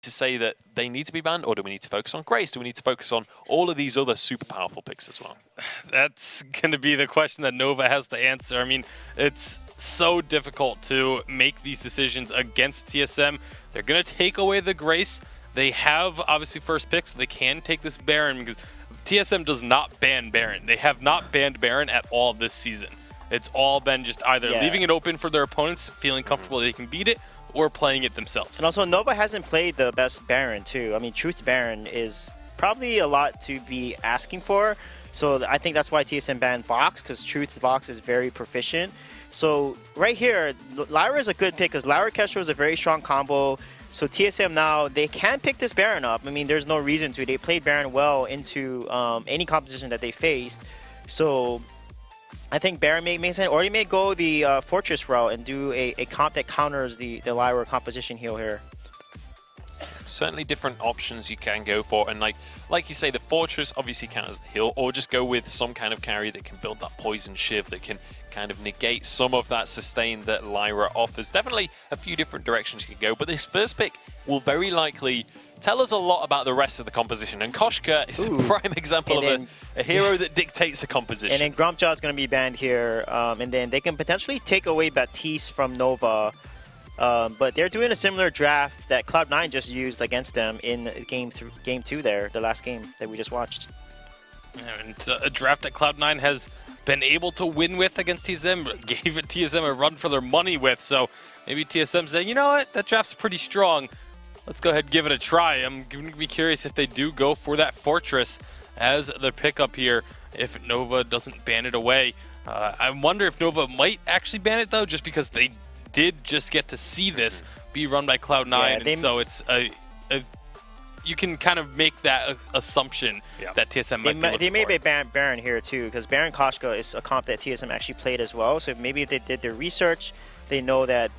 to say that they need to be banned, or do we need to focus on Grace? Do we need to focus on all of these other super powerful picks as well? That's going to be the question that Nova has to answer. I mean, it's so difficult to make these decisions against TSM. They're going to take away the Grace. They have, obviously, first pick, so they can take this Baron, because TSM does not ban Baron. They have not banned Baron at all this season. It's all been just either leaving it open for their opponents, feeling comfortable they can beat it, or playing it themselves. And also, Nova hasn't played the best Baron, too. I mean, Truth Baron is probably a lot to be asking for. So I think that's why TSM banned Vox, because Truth's Vox is very proficient. So right here, Lyra is a good pick, because Lyra Kestrel is a very strong combo. So TSM now, they can pick this Baron up. I mean, there's no reason to. They played Baron well into any composition that they faced. So I think Baron makes sense. Or you may go the Fortress route and do a comp that counters the Lyra composition heal here. Certainly different options you can go for, and like you say, the Fortress obviously counters the heal, or just go with some kind of carry that can build that poison shiv that can kind of negate some of that sustain that Lyra offers. Definitely a few different directions you can go, but this first pick will very likely tell us a lot about the rest of the composition, and Koshka is a prime example of a hero that dictates a composition. And then Grumpjaw is going to be banned here, and then they can potentially take away Baptiste from Nova. But they're doing a similar draft that Cloud9 just used against them in game 2 there, the last game that we just watched. And it's a draft that Cloud9 has been able to win with against TSM, gave it TSM a run for their money with, so maybe TSM saying, you know what, that draft's pretty strong. Let's go ahead and give it a try. I'm going to be curious if they do go for that Fortress as their pickup here, if Nova doesn't ban it away. I wonder if Nova might actually ban it, though, just because they did just get to see this be run by Cloud9, and so it's you can kind of make that assumption that TSM might be They may ban Baron here too, because Baron Koshka is a comp that TSM actually played as well. So maybe if they did their research, they know that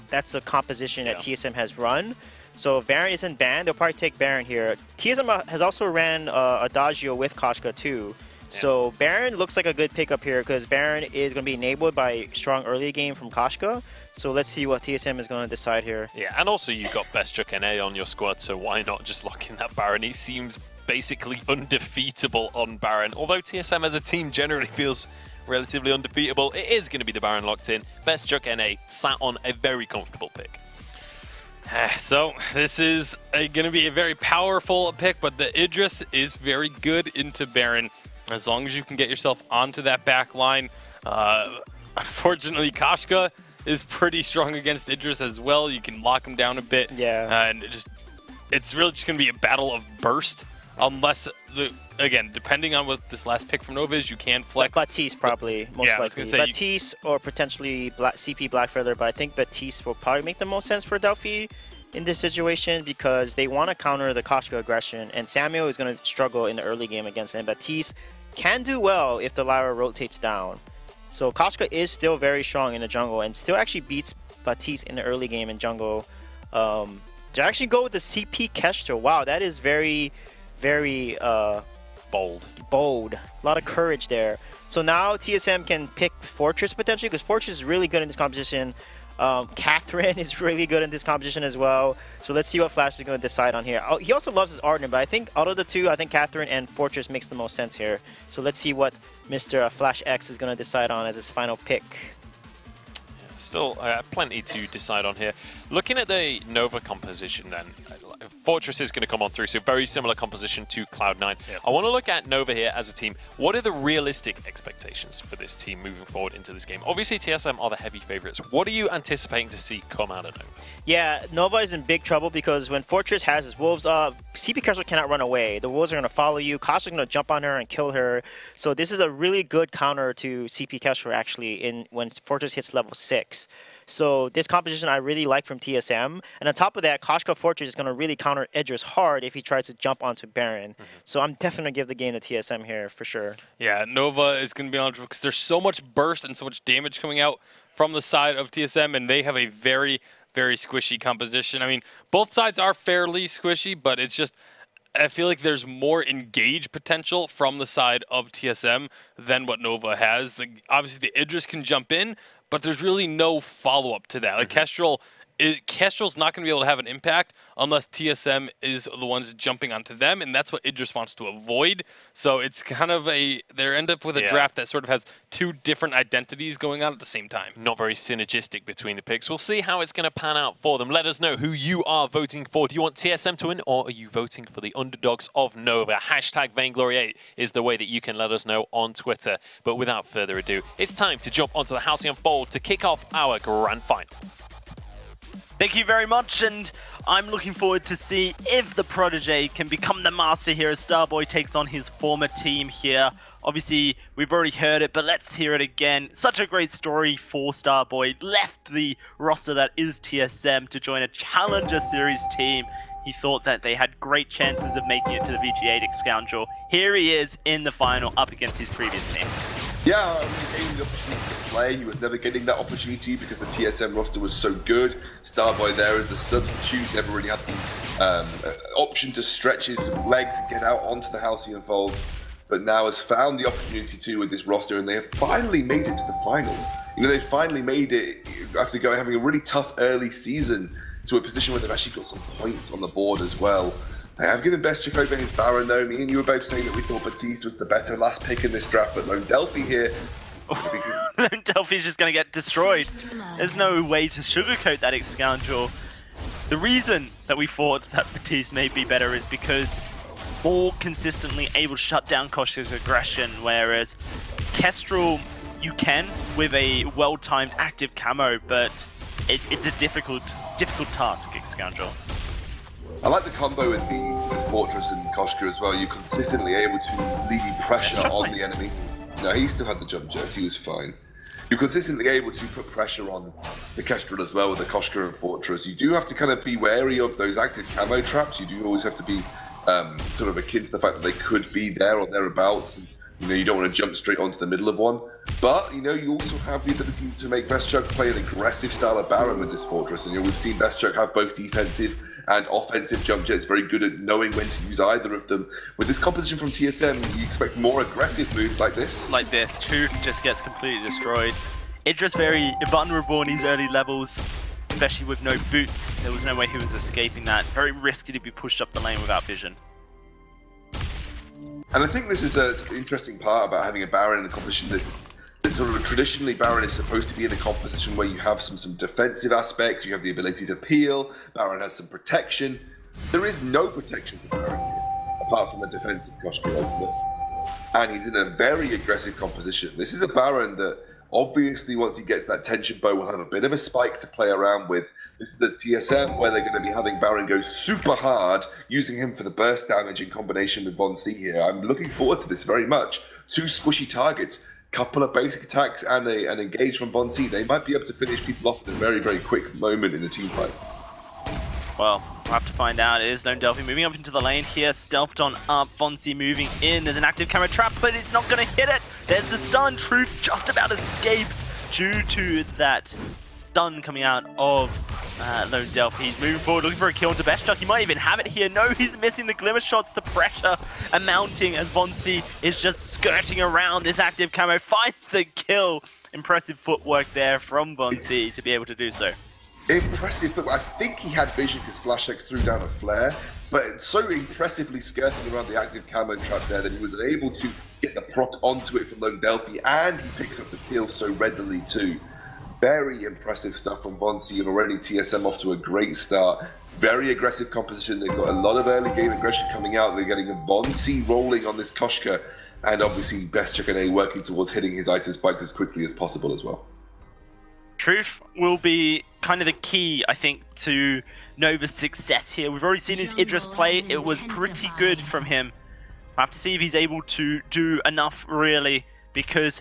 that's a composition that TSM has run. So if Baron isn't banned, they'll probably take Baron here. TSM has also ran Adagio with Koshka too. So Baron looks like a good pickup here, because Baron is going to be enabled by strong early game from Koshka. So let's see what TSM is going to decide here. Yeah, and also you've got Best Chuck NA on your squad, so why not just lock in that Baron? He seems basically undefeatable on Baron. Although TSM as a team generally feels relatively undefeatable, it is going to be the Baron locked in. Best Chuck NA sat on a very comfortable pick. So this is going to be a very powerful pick, but the Idris is very good into Baron. As long as you can get yourself onto that back line. Unfortunately, Koshka is pretty strong against Idris as well. You can lock him down a bit. Yeah. And it's really just going to be a battle of burst. Unless, again, depending on what this last pick from Nova is, you can flex. Baptiste probably, most likely. Baptiste or potentially CP Blackfeather, but I think Baptiste will probably make the most sense for Delphi in this situation, because they want to counter the Koshka aggression, and Samuel is going to struggle in the early game against him. Baptiste can do well if the Lyra rotates down. So Koshka is still very strong in the jungle, and still actually beats Baptiste in the early game in jungle. To actually go with the CP Kestrel, wow, that is very, very bold. A lot of courage there. So now TSM can pick Fortress potentially, because Fortress is really good in this composition. Catherine is really good in this competition as well. So let's see what Flash is going to decide on here. Oh, he also loves his Arden, but I think out of the two, I think Catherine and Fortress makes the most sense here. So let's see what Mr. Flash X is going to decide on as his final pick. Still plenty to decide on here. Looking at the Nova composition then, Fortress is going to come on through, so very similar composition to Cloud9. I want to look at Nova here as a team. What are the realistic expectations for this team moving forward into this game? Obviously, TSM are the heavy favorites. What are you anticipating to see come out of Nova? Yeah, Nova is in big trouble, because when Fortress has his Wolves up, CP Kestrel cannot run away. The Wolves are going to follow you. Koshka is going to jump on her and kill her. So this is a really good counter to CP Kestrel, actually, when Fortress hits level 6. So this composition I really like from TSM. And on top of that, Koshka Fortress is going to really counter Idris hard if he tries to jump onto Baron. So I'm definitely going to give the game to TSM here for sure. Yeah, Nova is going to be on because there's so much burst and so much damage coming out from the side of TSM, and they have a very, very squishy composition. I mean, both sides are fairly squishy, but it's just, I feel like there's more engage potential from the side of TSM than what Nova has. Like, obviously, the Idris can jump in, but there's really no follow-up to that. Like, Kestrel Kestrel's not going to be able to have an impact unless TSM is the ones jumping onto them, and that's what Idris wants to avoid. So it's kind of they end up with a draft that sort of has two different identities going on at the same time. Not very synergistic between the picks. We'll see how it's going to pan out for them. Let us know who you are voting for. Do you want TSM to win, or are you voting for the underdogs of Nova? Hashtag Vainglory8 is the way that you can let us know on Twitter. But without further ado, it's time to jump onto the Halcyon Fold to kick off our grand final. Thank you very much, and I'm looking forward to see if the Protege can become the master here as Starboy takes on his former team here. Obviously, we've already heard it, but let's hear it again. Such a great story for Starboy. Left the roster that is TSM to join a Challenger Series team. He thought that they had great chances of making it to the VG8 Scoundrel. Here he is in the final up against his previous team. Yeah, he gained the opportunity to play. He was never getting that opportunity because the TSM roster was so good. Starboy there as the substitute, never really had the option to stretch his legs and get out onto the Halcyon Fold. But now has found the opportunity to with this roster, and they have finally made it to the final. You know, they finally made it after having a really tough early season to a position where they've actually got some points on the board as well. I've given Bestchuk over his Baron though. Me and you were both saying that we thought Batiste was the better last pick in this draft, but Lone Delphi here. Lone Delphi's just going to get destroyed. There's no way to sugarcoat that Scoundrel. The reason that we thought that Batiste may be better is because more consistently able to shut down Koshka's aggression, whereas Kestrel you can with a well-timed active camo, but it's a difficult task, Scoundrel. I like the combo with the Fortress and Koshka as well. You're consistently able to leave pressure on the enemy. No, he still had the jump jets, he was fine. You're consistently able to put pressure on the Kestrel as well with the Koshka and Fortress. You do have to kind of be wary of those active camo traps. You do always have to be sort of akin to the fact that they could be there or thereabouts. And, you know, you don't want to jump straight onto the middle of one. But, you know, you also have the ability to make Bestchuk play an aggressive style of Baron with this Fortress. And, you know, we've seen Bestchuk have both defensive and offensive jump jets, very good at knowing when to use either of them. With this composition from TSM, you expect more aggressive moves like this. Like this, Truth just gets completely destroyed. Idris very vulnerable in these early levels, especially with no boots. There was no way he was escaping that. Very risky to be pushed up the lane without vision. And I think this is an interesting part about having a Baron in a composition that sort of traditionally Baron is supposed to be in a composition where you have some defensive aspect, you have the ability to peel, Baron has some protection. There is no protection for Baron here, apart from a defensive Koshka ultimate. And he's in a very aggressive composition. This is a Baron that obviously once he gets that tension bow will have a bit of a spike to play around with. This is the TSM where they're going to be having Baron go super hard, using him for the burst damage in combination with Von C here. I'm looking forward to this very much. Two squishy targets, couple of basic attacks and an engage from Von C. They might be able to finish people off in a very, very quick moment in the team fight. Well, we'll have to find out. It is Lone Delphi moving up into the lane here. Stealthed on up. Von C moving in. There's an active camera trap, but it's not going to hit it. There's the stun. Truth just about escapes due to that stun coming out of Lone Delphi. He's moving forward, looking for a kill into Bestchuk. He might even have it here. No, he's missing the glimmer shots. The pressure mounting as Von C is just skirting around this active camo. Finds the kill. Impressive footwork there from Von C to be able to do so. Impressive footwork. I think he had vision because Flash X threw down a flare, but so impressively skirting around the active camo trap there that he was able to get the proc onto it from Lone Delphi, and he picks up the kill so readily too. Very impressive stuff from Von C, and already TSM off to a great start. Very aggressive composition. They've got a lot of early game aggression coming out. They're getting a Von C rolling on this Koshka, and obviously Bestchuk and A working towards hitting his item spikes as quickly as possible as well. Truth will be kind of the key, I think, to Nova's success here. We've already seen his Idris play. It was pretty good from him. We'll have to see if he's able to do enough, really, because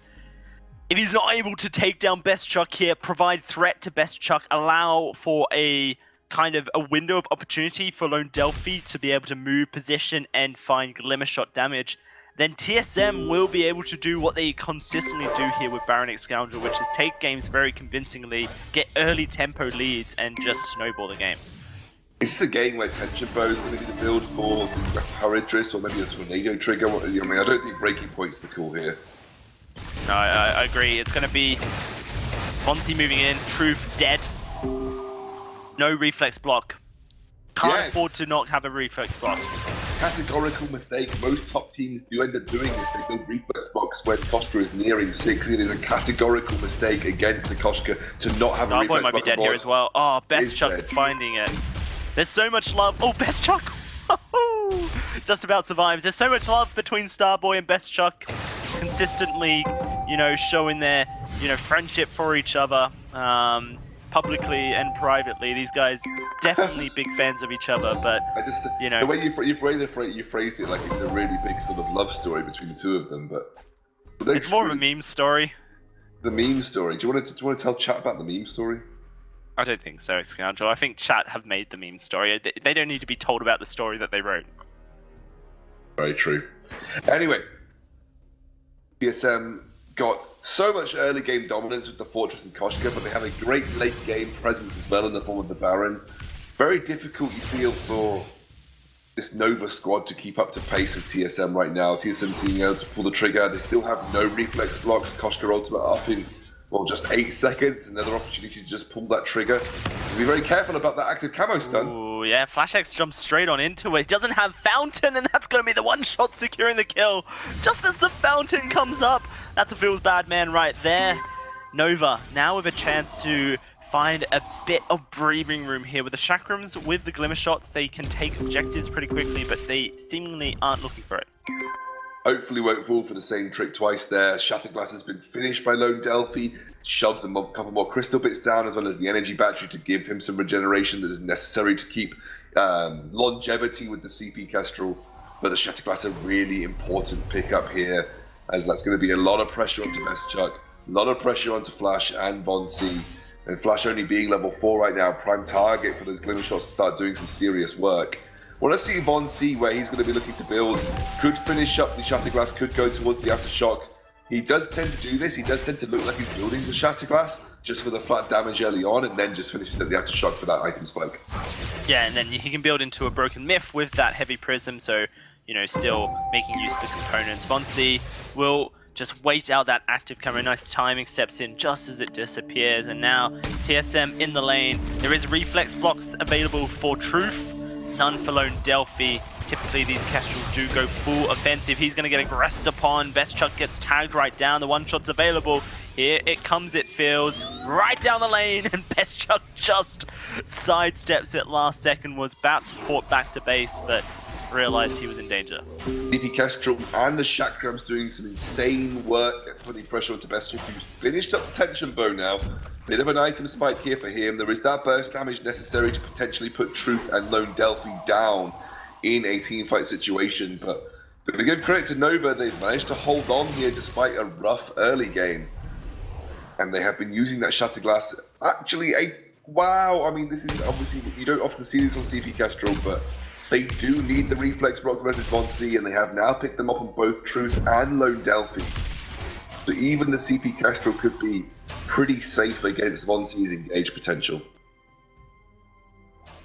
if he's not able to take down Bestchuk here, provide threat to Bestchuk, allow for a kind of a window of opportunity for Lone Delphi to be able to move position and find glimmer shot damage, then TSM will be able to do what they consistently do here with Baron Scoundrel, which is take games very convincingly, get early tempo leads, and just snowball the game. Is this a game where Tension Bow is going to be the build for the Power Idris or maybe a Tornado Trigger? I mean, I don't think Breaking Point's the call here. No, I agree. It's going to be Von C moving in, Truth dead. No reflex block. Can't Yeah. afford to not have a reflex block. Categorical mistake. Most top teams do end up doing this. They go reflex box when Koshka is nearing 6. It is a categorical mistake against the Koshka to not have a Starboy reflex might be block dead on board. here as well. Oh, Best Is Chuck dead. finding it. There's so much love. Oh, Best Chuck! Just about survives. There's so much love between Starboy and Best Chuck. Consistently, you know, showing their, you know, friendship for each other. Publicly and privately. These guys definitely big fans of each other, but I just, you know, the way you phrased it like it's a really big sort of love story between the two of them, but it's more of a meme story. The meme story. Do you want to tell chat about the meme story? I don't think so, Scoundrel. I think chat have made the meme story. They don't need to be told about the story that they wrote. Very true. Anyway, TSM got so much early game dominance with the Fortress and Koshka, but they have a great late game presence as well in the form of the Baron. Very difficult, you feel, for this Nova squad to keep up to pace with TSM right now. TSM seeing able to pull the trigger. They still have no reflex blocks. Koshka ultimate up in, well, just 8 seconds. Another opportunity to just pull that trigger. Be very careful about that active camo stun. Ooh, yeah, Flash X jumps straight on into it. Doesn't have Fountain, and that's going to be the one shot securing the kill. Just as the Fountain comes up, that's a feels bad man right there. Nova now with a chance to find a bit of breathing room here with the chakrams. With the glimmer shots, they can take objectives pretty quickly, but they seemingly aren't looking for it. Hopefully won't fall for the same trick twice there. Shatterglass has been finished by Lone Delphi. Shoves a couple more crystal bits down, as well as the energy battery to give him some regeneration that is necessary to keep longevity with the CP Kestrel. But the Shatterglass a really important pickup here, as that's going to be a lot of pressure onto Best Chuck, a lot of pressure onto Flash and Von C. And Flash only being level 4 right now, prime target for those glimmer shots to start doing some serious work. Well, let's see Von C where he's going to be looking to build. Could finish up the Shatterglass, could go towards the Aftershock. He does tend to do this. He does tend to look like he's building the Shatterglass just for the flat damage early on, and then just finishes at the Aftershock for that item spike. Yeah, and then he can build into a Broken Myth with that heavy prism, so, you know, still making use of the components. Von C will just wait out that active camera. Nice timing, steps in just as it disappears, and now TSM in the lane. There is reflex blocks available for Truth, none for Lone Delphi. Typically these Kestrels do go full offensive. He's going to get aggressed upon. Best Chuck gets tagged right down. The one shot's available. Here it comes, it feels. Right down the lane, and Best Chuck just sidesteps it last second. Was about to port back to base, but realized he was in danger. CP Kestrel and the Chakrams doing some insane work at putting pressure onto Best Chuck, who's finished up the tension bow now. Bit of an item spike here for him. There is that burst damage necessary to potentially put Truth and Lone Delphi down in a teamfight situation, but to give credit to Nova, they've managed to hold on here despite a rough early game. And they have been using that Shatterglass. Actually, wow, I mean, this is obviously, you don't often see this on CP Kestrel, but they do need the reflex block versus Von C, and they have now picked them up on both Truth and Lone Delphi. So even the CP Kestrel could be pretty safe against Von C's engage potential.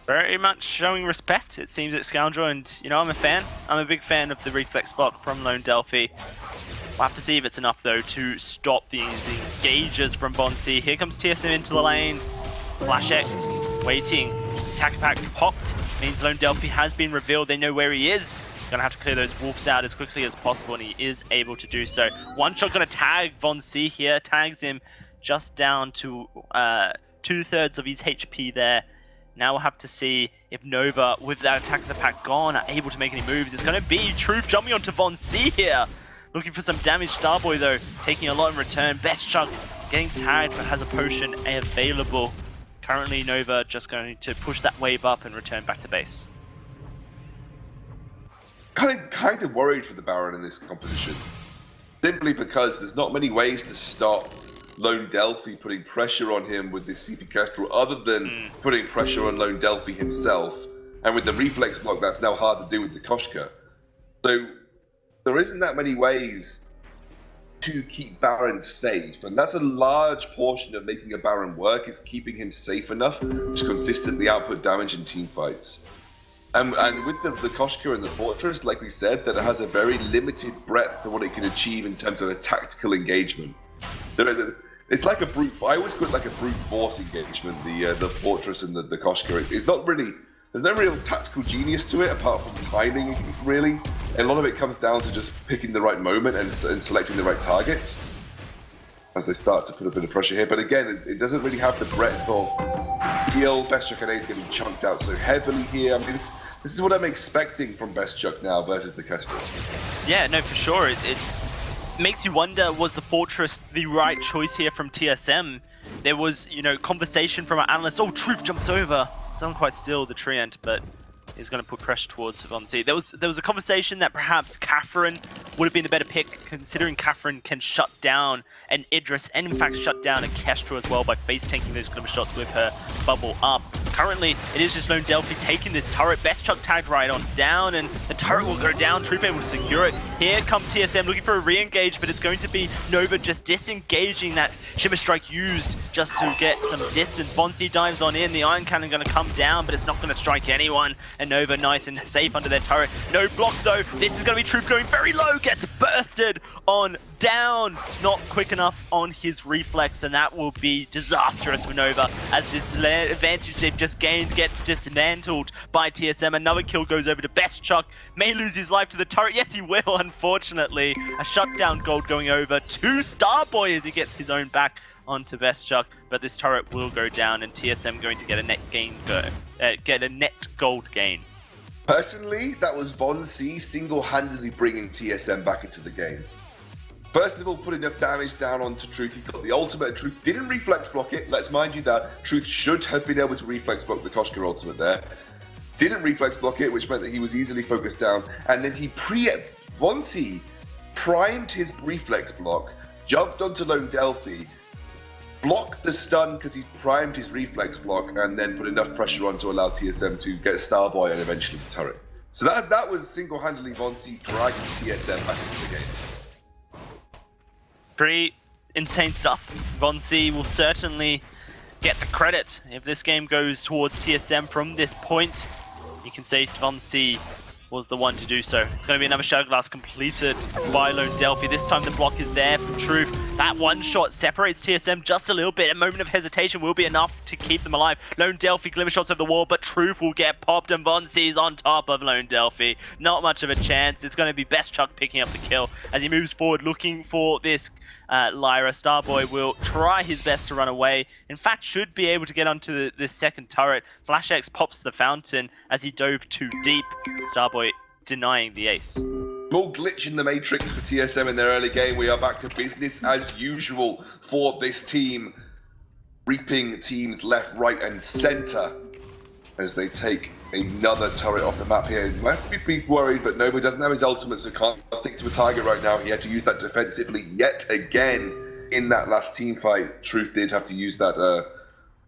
Very much showing respect, it seems, at Scoundrel, and, you know, I'm a fan. I'm a big fan of the reflex block from Lone Delphi. We'll have to see if it's enough, though, to stop these engages from Von C. Here comes TSM into the lane. Flash X waiting. Attack pack popped. Means Lone Delphi has been revealed. They know where he is. Gonna have to clear those wolves out as quickly as possible, and he is able to do so. One shot gonna tag Von C here. Tags him just down to 2/3 of his HP there. Now we'll have to see if Nova, with that attack of the pack gone, are able to make any moves. It's going to be Truth jumping onto Von C here. Looking for some damage. Starboy, though, taking a lot in return. Best Chuck getting tagged, but has a potion available. Currently, Nova just going to push that wave up and return back to base. Kind of worried for the Baron in this composition. Simply because there's not many ways to stop Lone Delphi putting pressure on him with this CP Kestrel, other than putting pressure on Lone Delphi himself. And with the reflex block, that's now hard to do with the Koshka. So there isn't that many ways to keep Baron safe, and that's a large portion of making a Baron work, is keeping him safe enough to consistently output damage in team fights. And with the Koshka and the Fortress, like we said, that it has a very limited breadth to what it can achieve in terms of a tactical engagement. It's like a brute. I always call it like a brute force engagement. The Fortress and the Koshka. It's not really. There's no real tactical genius to it apart from timing, really. And a lot of it comes down to just picking the right moment and selecting the right targets as they start to put a bit of pressure here. But again, it doesn't really have the breadth of heal. Best Chuck is getting chunked out so heavily here. I mean, this is what I'm expecting from Best Chuck now versus the Kestrel. Yeah, no, for sure. It makes you wonder, was the Fortress the right choice here from TSM? There was, you know, conversation from our analysts. Oh, Truth jumps over. Doesn't quite steal the Treant, but he's going to put pressure towards Vonsi. There was a conversation that perhaps Catherine would have been a better pick, considering Catherine can shut down an Idris and in fact shut down a Kestrel as well by face tanking those glimmer shots with her bubble up. Currently, it is just Lone Delphi taking this turret. Best Chuck tagged right on down, and the turret will go down. Truth able to secure it. Here come TSM looking for a re-engage, but it's going to be Nova just disengaging that Shimmer Strike used just to get some distance. Vonsi dives on in. The Iron Cannon going to come down, but it's not going to strike anyone. And Nova nice and safe under their turret. No block though. This is going to be Truth going very low. Gets bursted on down. Not quick enough on his reflex, and that will be disastrous for Nova as this advantage they've just gained gets dismantled by TSM. Another kill goes over to Best Chuck. May lose his life to the turret. Yes, he will, unfortunately. A shutdown gold going over to Starboy as he gets his own back onto Best Chuck, but this turret will go down and TSM going to get a net gain get a net gold gain. Personally, that was Vonsi single-handedly bringing TSM back into the game. First of all, put enough damage down onto Truth. He got the ultimate. Truth didn't reflex block it. Let's mind you that. Truth should have been able to reflex block the Koshka ultimate there. Didn't reflex block it, which meant that he was easily focused down. And then Vonsi primed his reflex block, jumped onto Lone Delphi, blocked the stun because he primed his reflex block, and then put enough pressure on to allow TSM to get Starboy and eventually the turret. So that was single-handedly Vonsi dragging TSM back into the game. Pretty insane stuff. Vonsi will certainly get the credit if this game goes towards TSM from this point. You can say Vonsi was the one to do so. It's going to be another Shadow Glass completed by Lone Delphi. This time the block is there from Truth. That one shot separates TSM just a little bit. A moment of hesitation will be enough to keep them alive. Lone Delphi glimmer shots over the wall, but Truth will get popped and Vonsi's on top of Lone Delphi. Not much of a chance. It's going to be Best Chuck picking up the kill as he moves forward looking for this Lyra. Starboy will try his best to run away. In fact, should be able to get onto this second turret. Flash X pops the fountain as he dove too deep. Starboy denying the ace. Small glitch in the matrix for TSM in their early game. We are back to business as usual for this team. Reaping teams left, right, and center as they take another turret off the map here. You might have to be worried, but Nova doesn't have his ultimate, so can't stick to a target right now. He had to use that defensively yet again in that last team fight. Truth did have to use that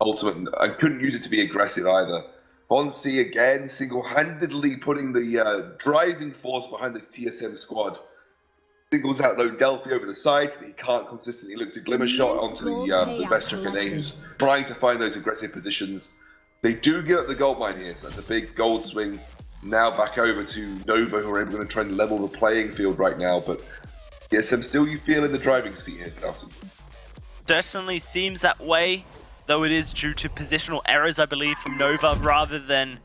ultimate and couldn't use it to be aggressive either. Vonsi again single-handedly putting the driving force behind this TSM squad. Singles out Lone Delphi over the side so that he can't consistently look to glimmer shot onto the Best Chuck who's trying to find those aggressive positions. They do give up the gold mine here, so that's a big gold swing. Now back over to Nova, who are able to try and level the playing field right now, but TSM still you feel in the driving seat here, Nelson. Certainly seems that way, though it is due to positional errors, I believe, from Nova, rather than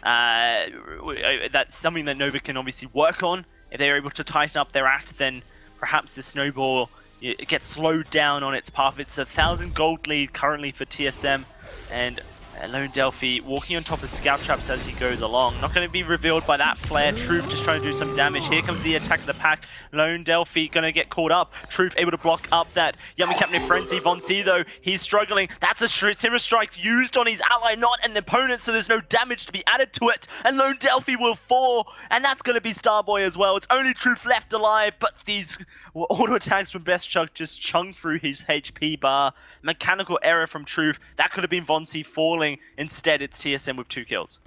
that's something that Nova can obviously work on. If they're able to tighten up their act, then perhaps the snowball gets slowed down on its path. It's a 1,000 gold lead currently for TSM, and Lone Delphi walking on top of scout traps as he goes along. Not going to be revealed by that flare. Truth just trying to do some damage. Here comes the attack of the pack. Lone Delphi going to get caught up. Truth able to block up that Yummy Captain Frenzy. Vonsi though, he's struggling. That's a Shimmer Strike used on his ally, not an opponent, so there's no damage to be added to it. And Lone Delphi will fall, and that's going to be Starboy as well. It's only Truth left alive, but these auto attacks from Best Chuck just chung through his HP bar. Mechanical error from Truth. That could have been Vonsi falling. Instead, it's TSM with 2 kills.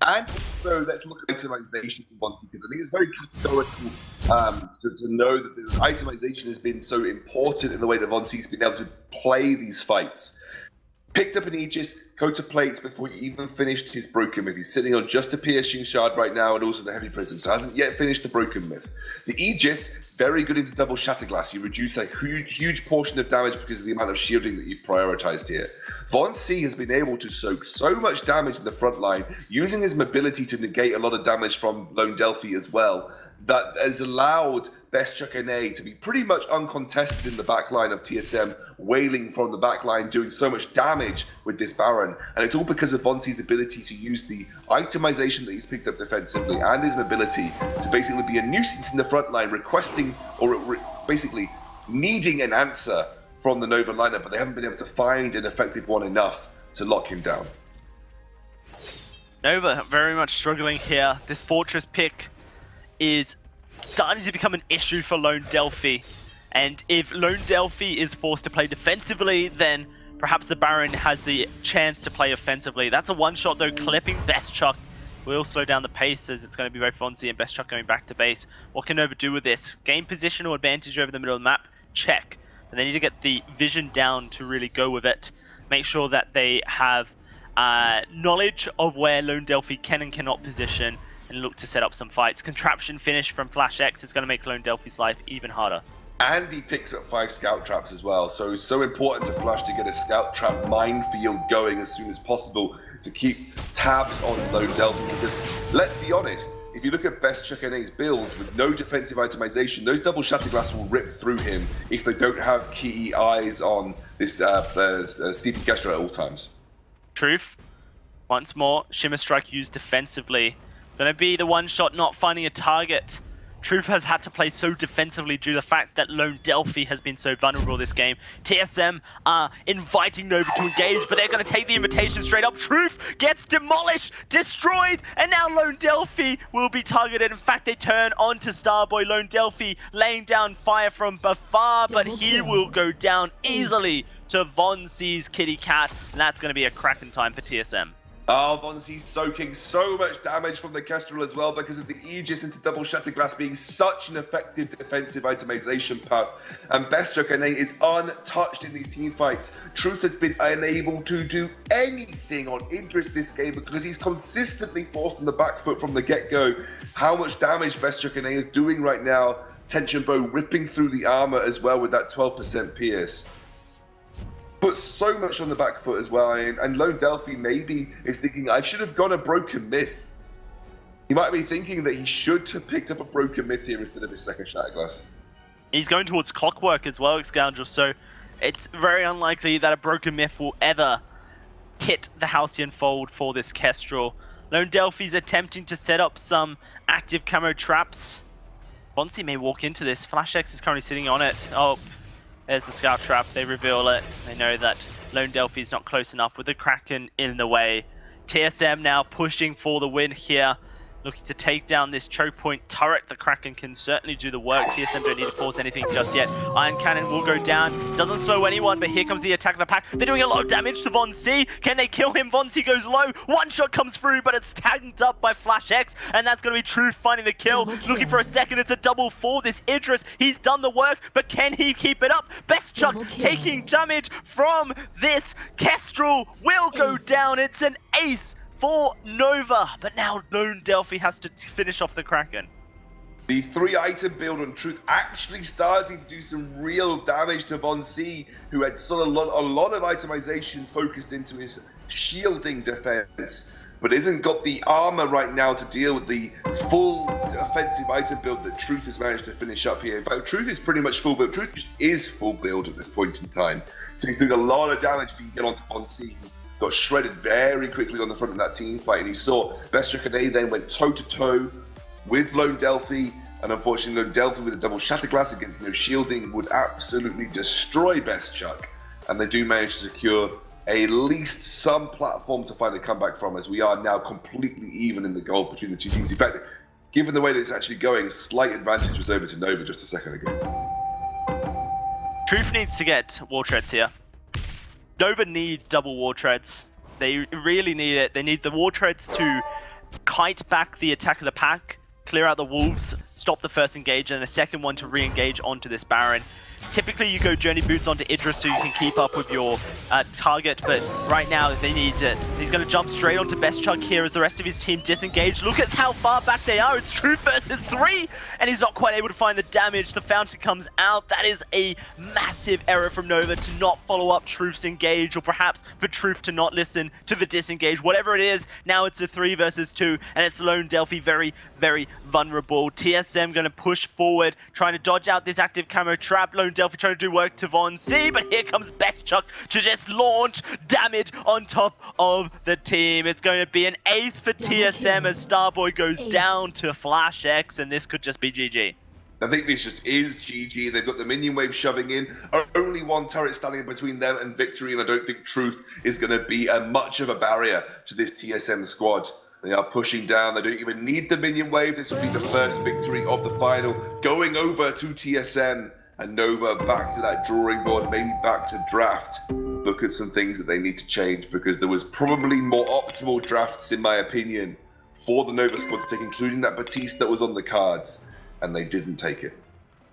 And also, let's look at itemization for Vonsi, because I think it's very categorical to know that the itemization has been so important in the way that Vonsi's been able to play these fights. Picked up an Aegis, go to plates before he even finished his Broken Myth. He's sitting on just a piercing shard right now and also the Heavy Prism, so hasn't yet finished the Broken Myth. The Aegis, very good into double Shatterglass. You reduce a huge portion of damage because of the amount of shielding that you've prioritized here. Von C has been able to soak so much damage in the front line, using his mobility to negate a lot of damage from Lone Delphi as well, that has allowed Best Chuck NA to be pretty much uncontested in the backline of TSM, wailing from the backline, doing so much damage with this Baron. And it's all because of Von C's ability to use the itemization that he's picked up defensively and his mobility to basically be a nuisance in the front line, requesting or basically needing an answer from the Nova lineup, but they haven't been able to find an effective one enough to lock him down. Nova very much struggling here. This Fortress pick is starting to become an issue for Lone Delphi. And if Lone Delphi is forced to play defensively, then perhaps the Baron has the chance to play offensively. That's a one-shot though, clipping Best Chuck. Will slow down the pace as it's going to be both Fonzie and Best Chuck going back to base. What can Nova do with this? Gain positional advantage over the middle of the map? Check. And they need to get the vision down to really go with it. Make sure that they have knowledge of where Lone Delphi can and cannot position, and look to set up some fights. Contraption finish from Flash X is going to make Lone Delphi's life even harder. And he picks up 5 scout traps as well, so it's so important to Flash to get a scout trap minefield going as soon as possible to keep tabs on Lone Delphi, because let's be honest, if you look at Best Chuck NA's build with no defensive itemization, those double Shatterglass will rip through him if they don't have key eyes on this CP Kestrel at all times. Truth, once more, Shimmer Strike used defensively. Gonna be the one shot not finding a target. Truth has had to play so defensively due to the fact that Lone Delphi has been so vulnerable this game. TSM are inviting Nova to engage, but they're going to take the invitation straight up. Truth gets demolished, destroyed, and now Lone Delphi will be targeted. In fact, they turn on to Starboy. Lone Delphi laying down fire from afar, but he will go down easily to Von C's Kitty Cat, and that's going to be a cracking time for TSM. Oh, Von C's soaking so much damage from the Kestrel as well because of the Aegis into double Shatterglass being such an effective defensive itemization path. And Best Chuck NA is untouched in these team fights. Truth has been unable to do anything on Idris this game because he's consistently forced on the back foot from the get-go. How much damage Best Chuck NA is doing right now. Tension Bow ripping through the armor as well with that 12% pierce. Put so much on the back foot as well, and Lone Delphi maybe is thinking, I should have gone a Broken Myth. He might be thinking that he should have picked up a Broken Myth here instead of his second Shatterglass. He's going towards Clockwork as well, Scoundrel, so it's very unlikely that a Broken Myth will ever hit the Halcyon Fold for this Kestrel. Lone Delphi's attempting to set up some active camo traps. Bonsi may walk into this. Flash X is currently sitting on it. Oh. There's the scout trap, they reveal it. They know that Lone Delphi's not close enough with the Kraken in the way. TSM now pushing for the win here. Looking to take down this choke point turret. The Kraken can certainly do the work. TSM don't need to force anything just yet. Iron Cannon will go down. Doesn't slow anyone, but here comes the attack of the pack. They're doing a lot of damage to Von C. Can they kill him? Von C goes low. One shot comes through, but it's tagged up by Flash X, and that's going to be Truth finding the kill. Looking for a second. It's a double for this Idris. He's done the work, but can he keep it up? Best Chuck taking damage from this Kestrel will go down. It's an ace for Nova, but now Lone Delphi has to finish off the Kraken. The 3-item build on Truth actually starting to do some real damage to Von C, who had sort of a lot of itemization focused into his shielding defense, but isn't got the armor right now to deal with the full offensive item build that Truth has managed to finish up here. In fact, Truth is pretty much full build. Truth just is full build at this point in time. So he's doing a lot of damage if he can get onto Von C. Got shredded very quickly on the front of that team fight, and you saw Best Chuck NA then went toe-to-toe with Lone Delphi, and unfortunately Lone Delphi with a double Shatterglass against no shielding would absolutely destroy Best Chuck, and they do manage to secure at least some platform to find a comeback from, as we are now completely even in the goal between the two teams. In fact, given the way that it's actually going, a slight advantage was over to Nova just a second ago. Truth needs to get War Treads here. Nova need double War Treads. They really need it. They need the War Treads to kite back the attack of the pack, clear out the wolves, stop the first engage, and a second one to re-engage onto this Baron. Typically, you go Journey Boots onto Idris so you can keep up with your target, but right now they need it. He's going to jump straight onto Best Chug here as the rest of his team disengage. Look at how far back they are. It's Truth versus 3, and he's not quite able to find the damage. The fountain comes out. That is a massive error from Nova to not follow up Truth's engage, or perhaps for Truth to not listen to the disengage. Whatever it is, now it's a 3 versus 2, and it's Lone Delphi very, very vulnerable. TSM going to push forward, trying to dodge out this active camo trap. Lone Delphi trying to do work to Von C, but here comes Best Chuck to just launch damage on top of the team. It's going to be an ace for TSM as Starboy goes down to Flash X, and this could just be GG. I think this just is GG. They've got the minion wave shoving in. Only one turret standing between them and victory, and I don't think Truth is going to be much of a barrier to this TSM squad. They are pushing down. They don't even need the minion wave. This will be the first victory of the final, going over to TSM. And Nova back to that drawing board, maybe back to draft. Look at some things that they need to change, because there was probably more optimal drafts, in my opinion, for the Nova squad to take, including that Batiste that was on the cards, and they didn't take it.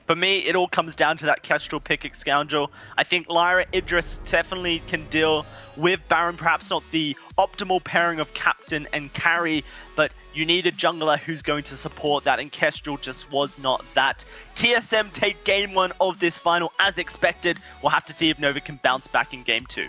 For me, it all comes down to that Kestrel pick Scoundrel. I think Lyra Idris definitely can deal with Baron, perhaps not the optimal pairing of captain and carry, but you need a jungler who's going to support that, and Kestrel just was not that. TSM take game 1 of this final as expected. We'll have to see if Nova can bounce back in game 2.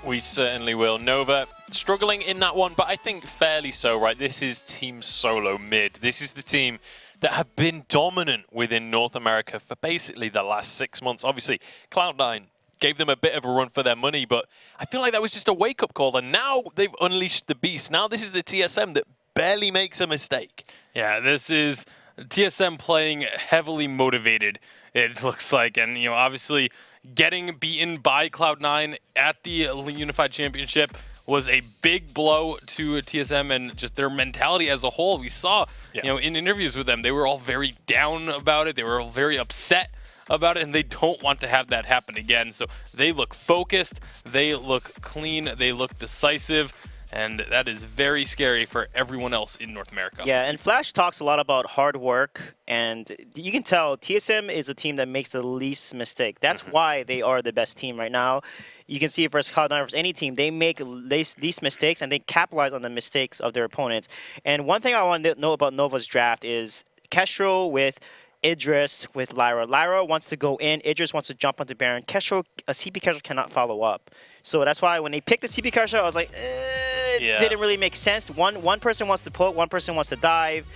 We certainly will. Nova struggling in that one, but I think fairly so, right? This is Team Solo mid. This is the team that have been dominant within North America for basically the last 6 months. Obviously, Cloud9 gave them a bit of a run for their money, but I feel like that was just a wake-up call, and now they've unleashed the beast. Now this is the TSM that barely makes a mistake. Yeah, this is TSM playing heavily motivated, it looks like, and you know, obviously getting beaten by Cloud9 at the Unified Championship was a big blow to TSM and just their mentality as a whole. We saw, you know, in interviews with them, they were all very down about it. They were all very upset about it, and they don't want to have that happen again. So they look focused, they look clean, they look decisive, and that is very scary for everyone else in North America. Yeah, and Flash talks a lot about hard work, and you can tell TSM is a team that makes the least mistake. That's why they are the best team right now. You can see it versus Cloud9 versus any team. They make these mistakes, and they capitalize on the mistakes of their opponents. And one thing I want to know about Nova's draft is Kestrel with Idris with Lyra. Lyra wants to go in. Idris wants to jump onto Baron. Kestrel, a CP Kestrel cannot follow up. So that's why when they picked the CP Kestrel, I was like, it didn't really make sense. One person wants to poke, one person wants to dive.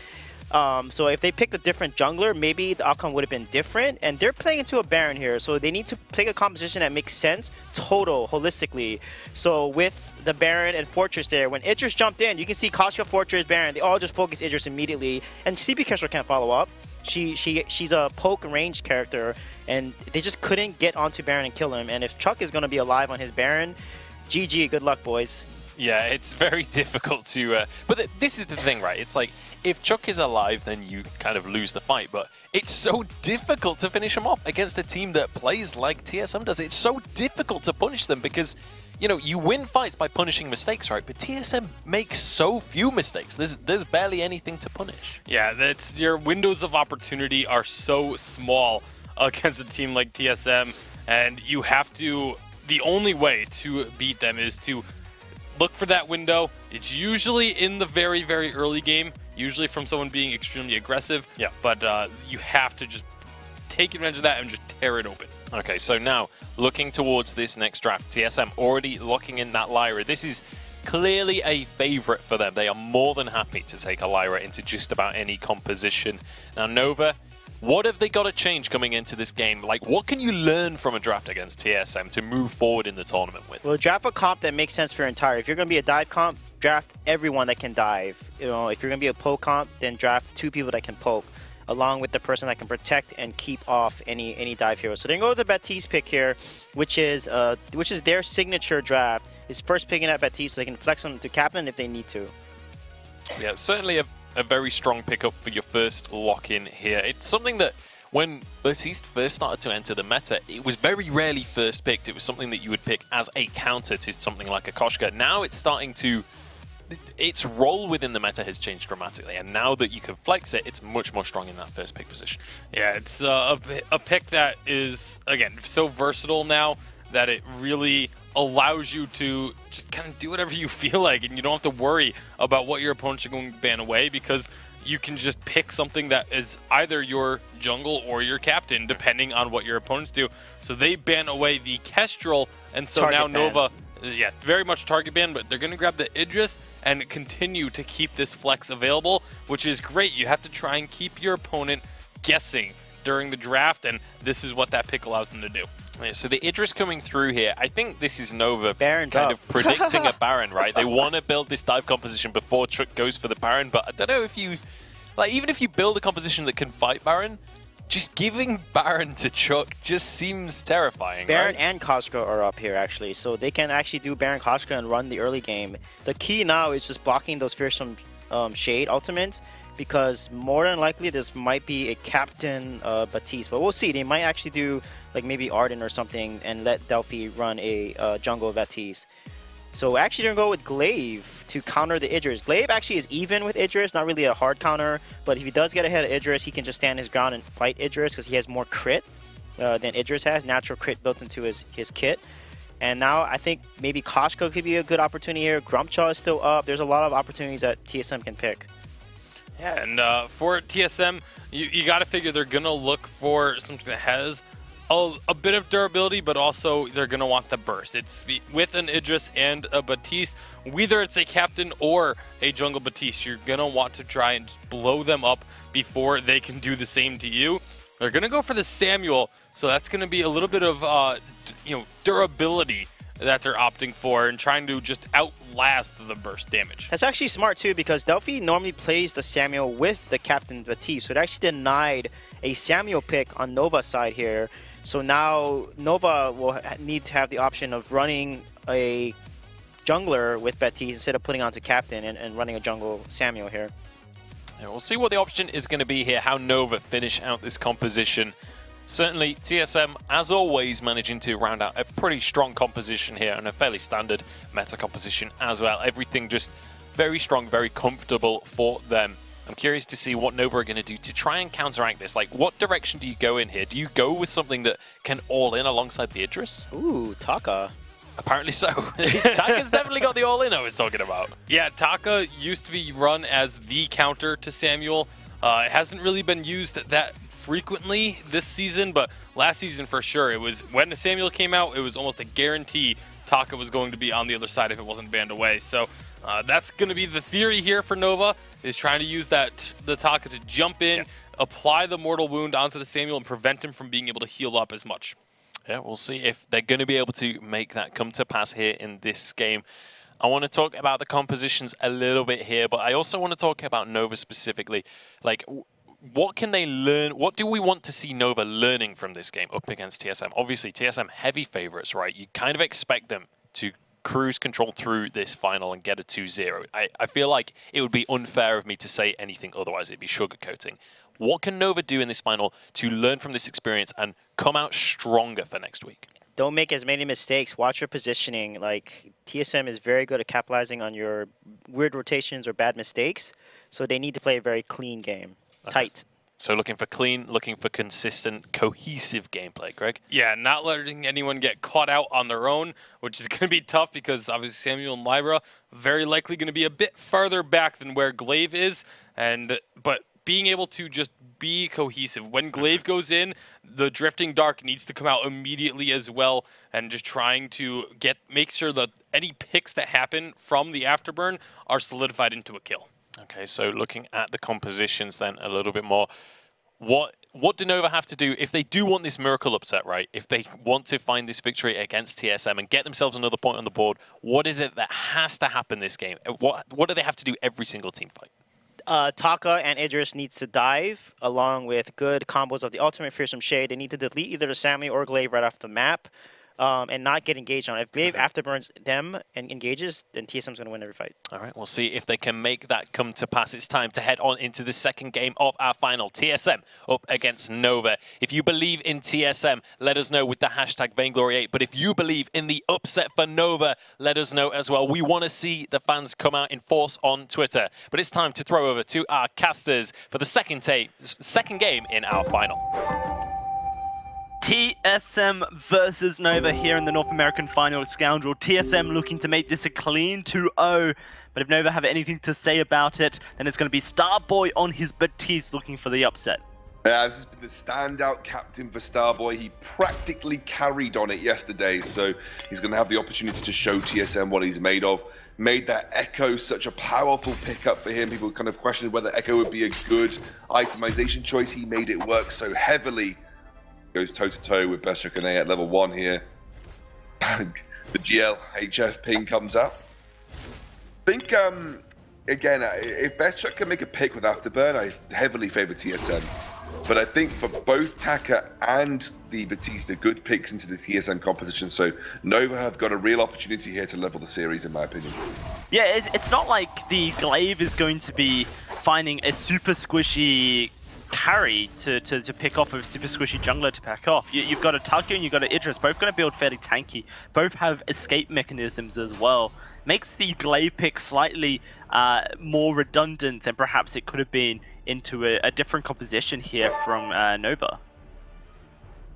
So if they picked a different jungler, maybe the outcome would have been different. And they're playing into a Baron here, so they need to pick a composition that makes sense, holistically. So with the Baron and Fortress there, when Idris jumped in, you can see Koshka, Fortress, Baron, they all just focus Idris immediately. And CP Kestrel can't follow up. She's a poke range character, and they just couldn't get onto Baron and kill him. And if Chuck is going to be alive on his Baron, GG, good luck, boys. Yeah, it's very difficult to... but this is the thing, right? It's like, if Chuck is alive, then you kind of lose the fight, but it's so difficult to finish him off against a team that plays like TSM does. It's so difficult to punish them because, you know, you win fights by punishing mistakes, right? But TSM makes so few mistakes. There's barely anything to punish. Yeah, your windows of opportunity are so small against a team like TSM, and you have to... The only way to beat them is to look for that window. It's usually in the very, very early game, usually from someone being extremely aggressive. Yeah. But you have to just take advantage of that and just tear it open. Okay, so now looking towards this next draft, TSM already locking in that Lyra. This is clearly a favorite for them. They are more than happy to take a Lyra into just about any composition. Now, Nova, what have they got to change coming into this game? Like, what can you learn from a draft against TSM to move forward in the tournament with? Well, draft a comp that makes sense for your entire. If you're going to be a dive comp, draft everyone that can dive. You know, if you're going to be a poke comp, then draft 2 people that can poke, along with the person that can protect and keep off any dive hero. So they go with the Batiste pick here, which is their signature draft. Is first picking at Batiste so they can flex them to captain if they need to. Yeah, certainly a very strong pickup for your first lock-in here. It's something that when Batiste first started to enter the meta, it was very rarely first picked. It was something that you would pick as a counter to something like a Koshka. Now it's starting to its role within the meta has changed dramatically, and now that you can flex it, it's much more strong in that first pick position. Yeah, it's a pick that is, again, so versatile now that it really allows you to just kind of do whatever you feel like, and you don't have to worry about what your opponents are going to ban away, because you can just pick something that is either your jungle or your captain, depending on what your opponents do. So they ban away the Kestrel, and so Target now ban. Nova, yeah, very much target ban, but they're going to grab the Idris and continue to keep this flex available, which is great. You have to try and keep your opponent guessing during the draft, and this is what that pick allows them to do. Yeah, so the Idris coming through here, I think this is Nova Baron's kind up. of predicting a Baron, right? They want to build this dive composition before Trick goes for the Baron, but I don't know if you, like, even if you build a composition that can fight Baron, just giving Baron to Chuck just seems terrifying, Baron right? and Koska are up here, actually, so they can actually do Baron Koska and run the early game. The key now is just blocking those fearsome Shade ultimates, because more than likely this might be a Captain Baptiste, but we'll see. They might actually do like maybe Arden or something and let Delphi run a jungle Baptiste. So actually they're going to go with Glaive to counter the Idris. Glaive actually is even with Idris, not really a hard counter, but if he does get ahead of Idris, he can just stand his ground and fight Idris because he has more crit than Idris has, natural crit built into his kit. And now I think maybe Koshko could be a good opportunity here. Grumpcha is still up. There's a lot of opportunities that TSM can pick. Yeah, and for TSM, you got to figure they're going to look for something that has a bit of durability, but also they're going to want the burst. It's with an Idris and a Baptiste, whether it's a Captain or a Jungle Baptiste, you're going to want to try and blow them up before they can do the same to you. They're going to go for the Samuel, so that's going to be a little bit of durability that they're opting for and trying to just outlast the burst damage. That's actually smart too, because Delphi normally plays the Samuel with the Captain Baptiste, so it actually denied a Samuel pick on Nova's side here. So now Nova will need to have the option of running a jungler with Baptiste instead of putting onto Captain and running a jungle Samuel here. Yeah, we'll see what the option is going to be here, how Nova finish out this composition. Certainly, TSM, as always, managing to round out a pretty strong composition here and a fairly standard meta composition as well. Everything just very strong, very comfortable for them. I'm curious to see what Nova are going to do to try and counteract this. Like, what direction do you go in here? Do you go with something that can all-in alongside the Idris? Ooh, Taka. Apparently so. Taka's definitely got the all-in I was talking about. Yeah, Taka used to be run as the counter to Samuel. It hasn't really been used that frequently this season, but last season for sure, it was when Samuel came out, it was almost a guarantee Taka was going to be on the other side if it wasn't banned away. So that's going to be the theory here for Nova, is trying to use the Taka to jump in, apply the mortal wound onto the Samuel, and prevent him from being able to heal up as much. Yeah, we'll see if they're going to be able to make that come to pass here in this game. I want to talk about the compositions a little bit here, but I also want to talk about Nova specifically. Like, what can they learn? What do we want to see Nova learning from this game up against TSM? Obviously, TSM heavy favorites, right? You kind of expect them to cruise control through this final and get a 2-0. I feel like it would be unfair of me to say anything otherwise. It'd be sugarcoating. What can Nova do in this final to learn from this experience and come out stronger for next week? Don't make as many mistakes. Watch your positioning. Like, TSM is very good at capitalizing on your weird rotations or bad mistakes, so they need to play a very clean game. Tight. So looking for clean, looking for consistent, cohesive gameplay, Greg? Yeah, not letting anyone get caught out on their own, which is going to be tough because obviously Samuel and Lyra very likely going to be a bit farther back than where Glaive is, but being able to just be cohesive. When Glaive goes in, the Drifting Dark needs to come out immediately as well, and just trying to make sure that any picks that happen from the Afterburn are solidified into a kill. Okay, so looking at the compositions then a little bit more, what do Nova have to do if they do want this miracle upset, right? If they want to find this victory against TSM and get themselves another point on the board, what is it that has to happen this game? What do they have to do every single team fight? Taka and Idris needs to dive along with good combos of the ultimate Fearsome Shade. They need to delete either the Samuel or Glaive right off the map. and not get engaged on. If Glaive afterburns them and engages, then TSM's going to win every fight. All right, we'll see if they can make that come to pass. It's time to head on into the second game of our final. TSM up against Nova. If you believe in TSM, let us know with the hashtag Vainglory8. But if you believe in the upset for Nova, let us know as well. We want to see the fans come out in force on Twitter. But it's time to throw over to our casters for the second game in our final. TSM versus Nova here in the North American final. Scoundrel. TSM looking to make this a clean 2-0. But if Nova have anything to say about it, then it's going to be Starboy on his Batiste looking for the upset. Yeah, this has been the standout captain for Starboy. He practically carried on it yesterday, so he's going to have the opportunity to show TSM what he's made of. Made that Echo such a powerful pickup for him. People kind of questioned whether Echo would be a good itemization choice. He made it work so heavily. Goes toe-to-toe with Bestchuck and A at level 1 here. The GL HF ping comes out. I think, again, if Bestchuck can make a pick with Afterburn, I heavily favor TSM. But I think for both Taka and the Batiste are good picks into the TSM composition, so Nova have got a real opportunity here to level the series, in my opinion. Yeah, it's not like the Glaive is going to be finding a super squishy carry to pick off, a super squishy jungler to pack off. You've got a Taka and you've got an Idris, both going to build fairly tanky. Both have escape mechanisms as well. Makes the Glaive pick slightly more redundant than perhaps it could have been into a different composition here from Nova.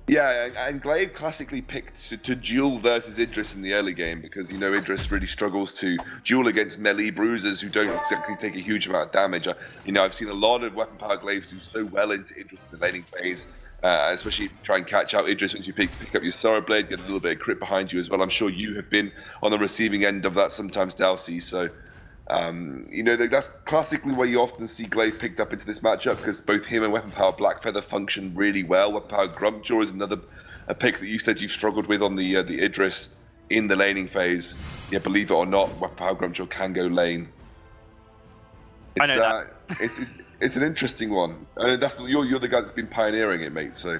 Yeah, and Glaive classically picked to duel versus Idris in the early game because, you know, Idris really struggles to duel against melee bruisers who don't exactly take a huge amount of damage. You know, I've seen a lot of weapon power Glaives do so well into Idris in the laning phase, especially if you try and catch out Idris once you pick up your Sorrow Blade, get a little bit of crit behind you as well. I'm sure you have been on the receiving end of that sometimes, Dalsy, so... you know, that's classically where you often see Glaive picked up into this matchup because both him and Weapon Power Blackfeather function really well. Weapon Power Grumpjaw is another pick that you said you've struggled with on the Idris in the laning phase. Yeah, believe it or not, Weapon Power Grumpjaw can go lane. I know that. It's an interesting one. I mean, you're the guy that's been pioneering it, mate. So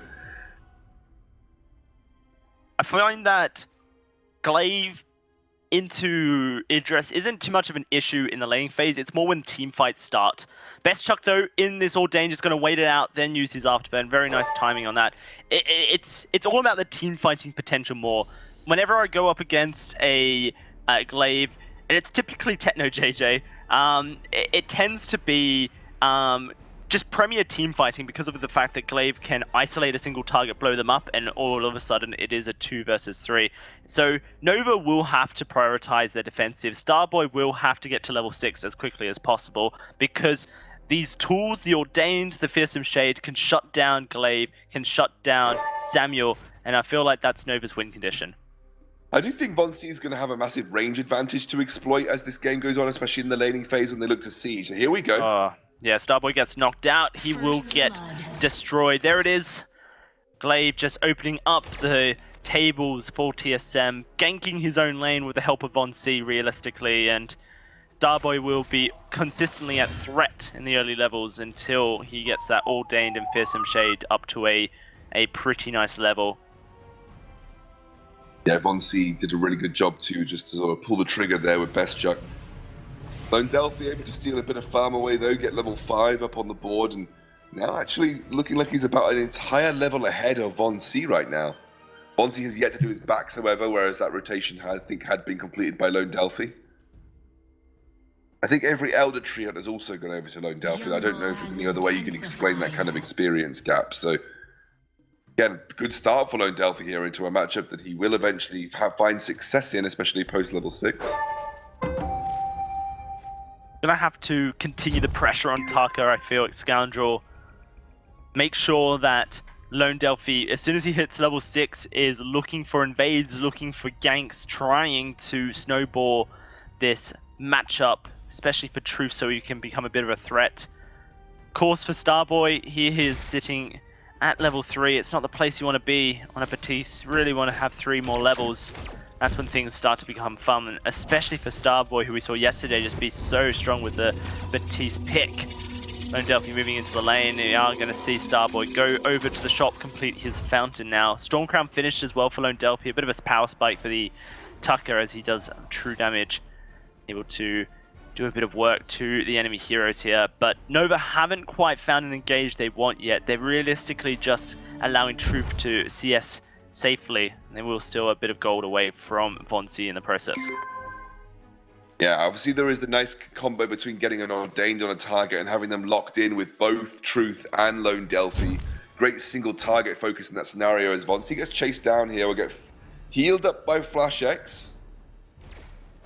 I find that Glaive into Idris isn't too much of an issue in the laning phase. It's more when team fights start. Bestchuck, though, in this Ordained is going to wait it out, then use his Afterburn. Very nice timing on that. It's all about the team fighting potential more. Whenever I go up against a Glaive, and it's typically Techno JJ, it tends to be just premier team fighting because of the fact that Glaive can isolate a single target, blow them up, and all of a sudden it is a 2 versus 3. So Nova will have to prioritize their defensive. Starboy will have to get to level 6 as quickly as possible because these tools, the Ordained, the Fearsome Shade, can shut down Glaive, can shut down Samuel, and I feel like that's Nova's win condition. I do think Von C is going to have a massive range advantage to exploit as this game goes on, especially in the laning phase when they look to siege. So here we go. Yeah, Starboy gets knocked out. He will get destroyed. There it is. Glaive just opening up the tables for TSM, ganking his own lane with the help of Von C realistically, and Starboy will be consistently at threat in the early levels until he gets that Ordained and Fearsome Shade up to a pretty nice level. Yeah, Von C did a really good job too, just to sort of pull the trigger there with Bestchuck. Lone Delphi able to steal a bit of farm away though, get level 5 up on the board, and now actually looking like he's about an entire level ahead of Von C right now. Von C has yet to do his backs, however, whereas that rotation had been completed by Lone Delphi. I think every Elder Trio has also gone over to Lone Delphi. I don't know if there's any other way you can explain that kind of experience gap. So again, good start for Lone Delphi here into a matchup that he will eventually find success in, especially post level 6. Gonna have to continue the pressure on Taka, I feel, like Scoundrel. Make sure that Lone Delphi, as soon as he hits level 6, is looking for invades, looking for ganks, trying to snowball this matchup, especially for Truth, so he can become a bit of a threat. Of course, for Starboy, he is sitting at level 3. It's not the place you want to be on a Batiste. Really want to have 3 more levels. That's when things start to become fun, especially for Starboy, who we saw yesterday just be so strong with the Batiste pick. Lone Delphi moving into the lane. We are going to see Starboy go over to the shop, complete his fountain now. Stormcrown finished as well for Lone Delphi. A bit of a power spike for the Tucker as he does true damage. Able to do a bit of work to the enemy heroes here. But Nova haven't quite found an engage they want yet. They're realistically just allowing Truth to CS safely. And they will still a bit of gold away from Von C in the process. Yeah, obviously there is the nice combo between getting an Ordained on a target and having them locked in with both Truth and Lone Delphi. Great single target focus in that scenario as Von C gets chased down here. Will get healed up by Flash X.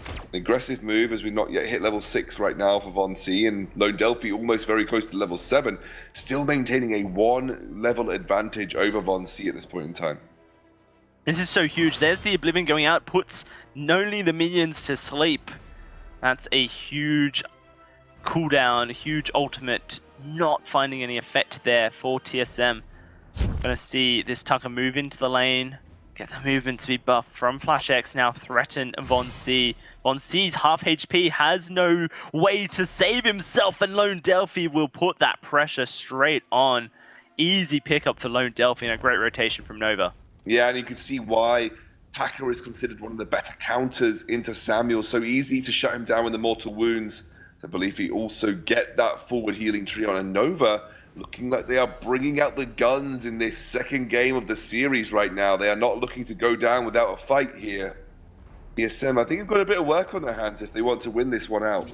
An aggressive move as we've not yet hit level 6 right now for Von C, and Lone Delphi almost very close to level 7, still maintaining a 1 level advantage over Von C at this point in time. This is so huge. There's the Oblivion going out, puts not only the minions to sleep. That's a huge cooldown, huge ultimate, not finding any effect there for TSM. Gonna see this Tucker move into the lane, get the movement speed buff from Flash X, now threaten Von C. Von C's half HP, has no way to save himself, and Lone Delphi will put that pressure straight on. Easy pickup for Lone Delphi and a great rotation from Nova. Yeah, and you can see why Tucker is considered one of the better counters into Samuel. So easy to shut him down with the mortal wounds. I believe he also get that forward healing tree on. And Nova looking like they are bringing out the guns in this second game of the series right now. They are not looking to go down without a fight here. TSM, I think they've got a bit of work on their hands if they want to win this one out.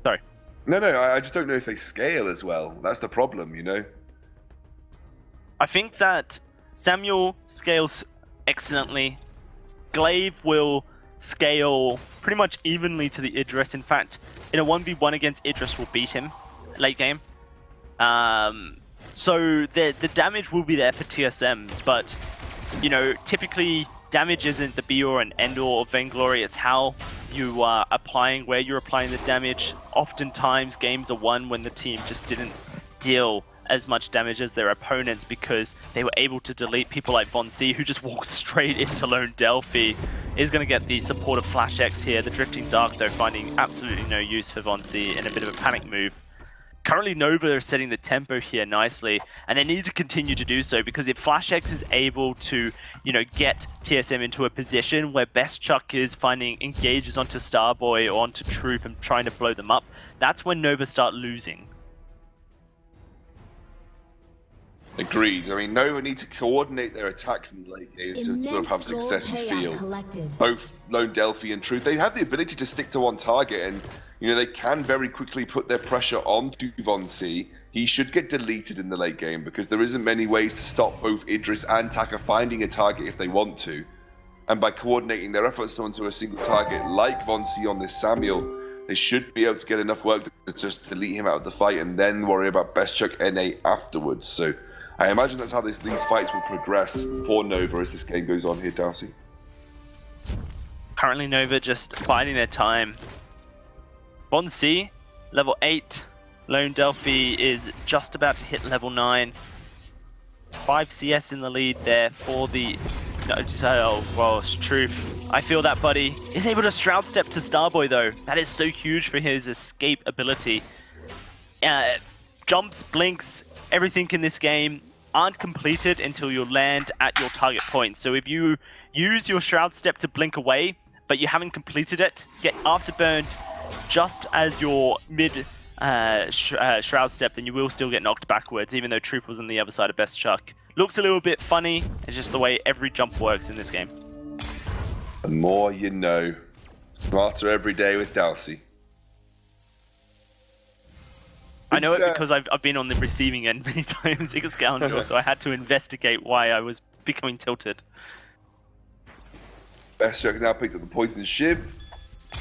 Sorry. No, I just don't know if they scale as well. That's the problem, you know? I think that Samuel scales excellently. Glaive will scale pretty much evenly to the Idris. In fact, in a 1v1 against Idris will beat him late game. So the damage will be there for TSM, but you know, typically damage isn't the be-all and end-all of Vainglory. It's how you are applying, where you're applying the damage. Oftentimes games are won when the team just didn't deal as much damage as their opponents because they were able to delete people like Von C, who just walks straight into Lone Delphi. Is going to get the support of Flash X here. The Drifting Dark, though, finding absolutely no use for Von C in a bit of a panic move. Currently, Nova are setting the tempo here nicely, and they need to continue to do so because if Flash X is able to, you know, get TSM into a position where Best Chuck is finding engages onto Starboy or onto Troop and trying to blow them up, that's when Nova start losing. Agreed. I mean, Nova need to coordinate their attacks in the late game to sort of have success you feel. Both Lone Delphi and Truth, they have the ability to stick to one target, and you know they can very quickly put their pressure onto Von C. He should get deleted in the late game because there isn't many ways to stop both Idris and Taka finding a target if they want to. And by coordinating their efforts onto a single target like Von C on this Samuel, they should be able to get enough work to just delete him out of the fight and then worry about Best Chuck NA afterwards. So I imagine that's how these fights will progress for Nova as this game goes on here, Darcy. Currently Nova just biding their time. Von C, level 8. Lone Delphi is just about to hit level 9. 5 CS in the lead there for the... Oh, well, it's Truth. I feel that, buddy. Is able to Shroud Step to Starboy, though. That is so huge for his escape ability. Jumps, blinks, everything in this game aren't completed until you land at your target point. So if you use your Shroud Step to blink away, but you haven't completed it, get afterburned just as your mid Shroud Step, then you will still get knocked backwards, even though Truth was on the other side of Best Chuck. Looks a little bit funny. It's just the way every jump works in this game. The more you know. Smarter every day with Darcy. I know it because I've been on the receiving end many times against Scoundrel, so I had to investigate why I was becoming tilted. Best Chuck now picked up the Poison Shiv.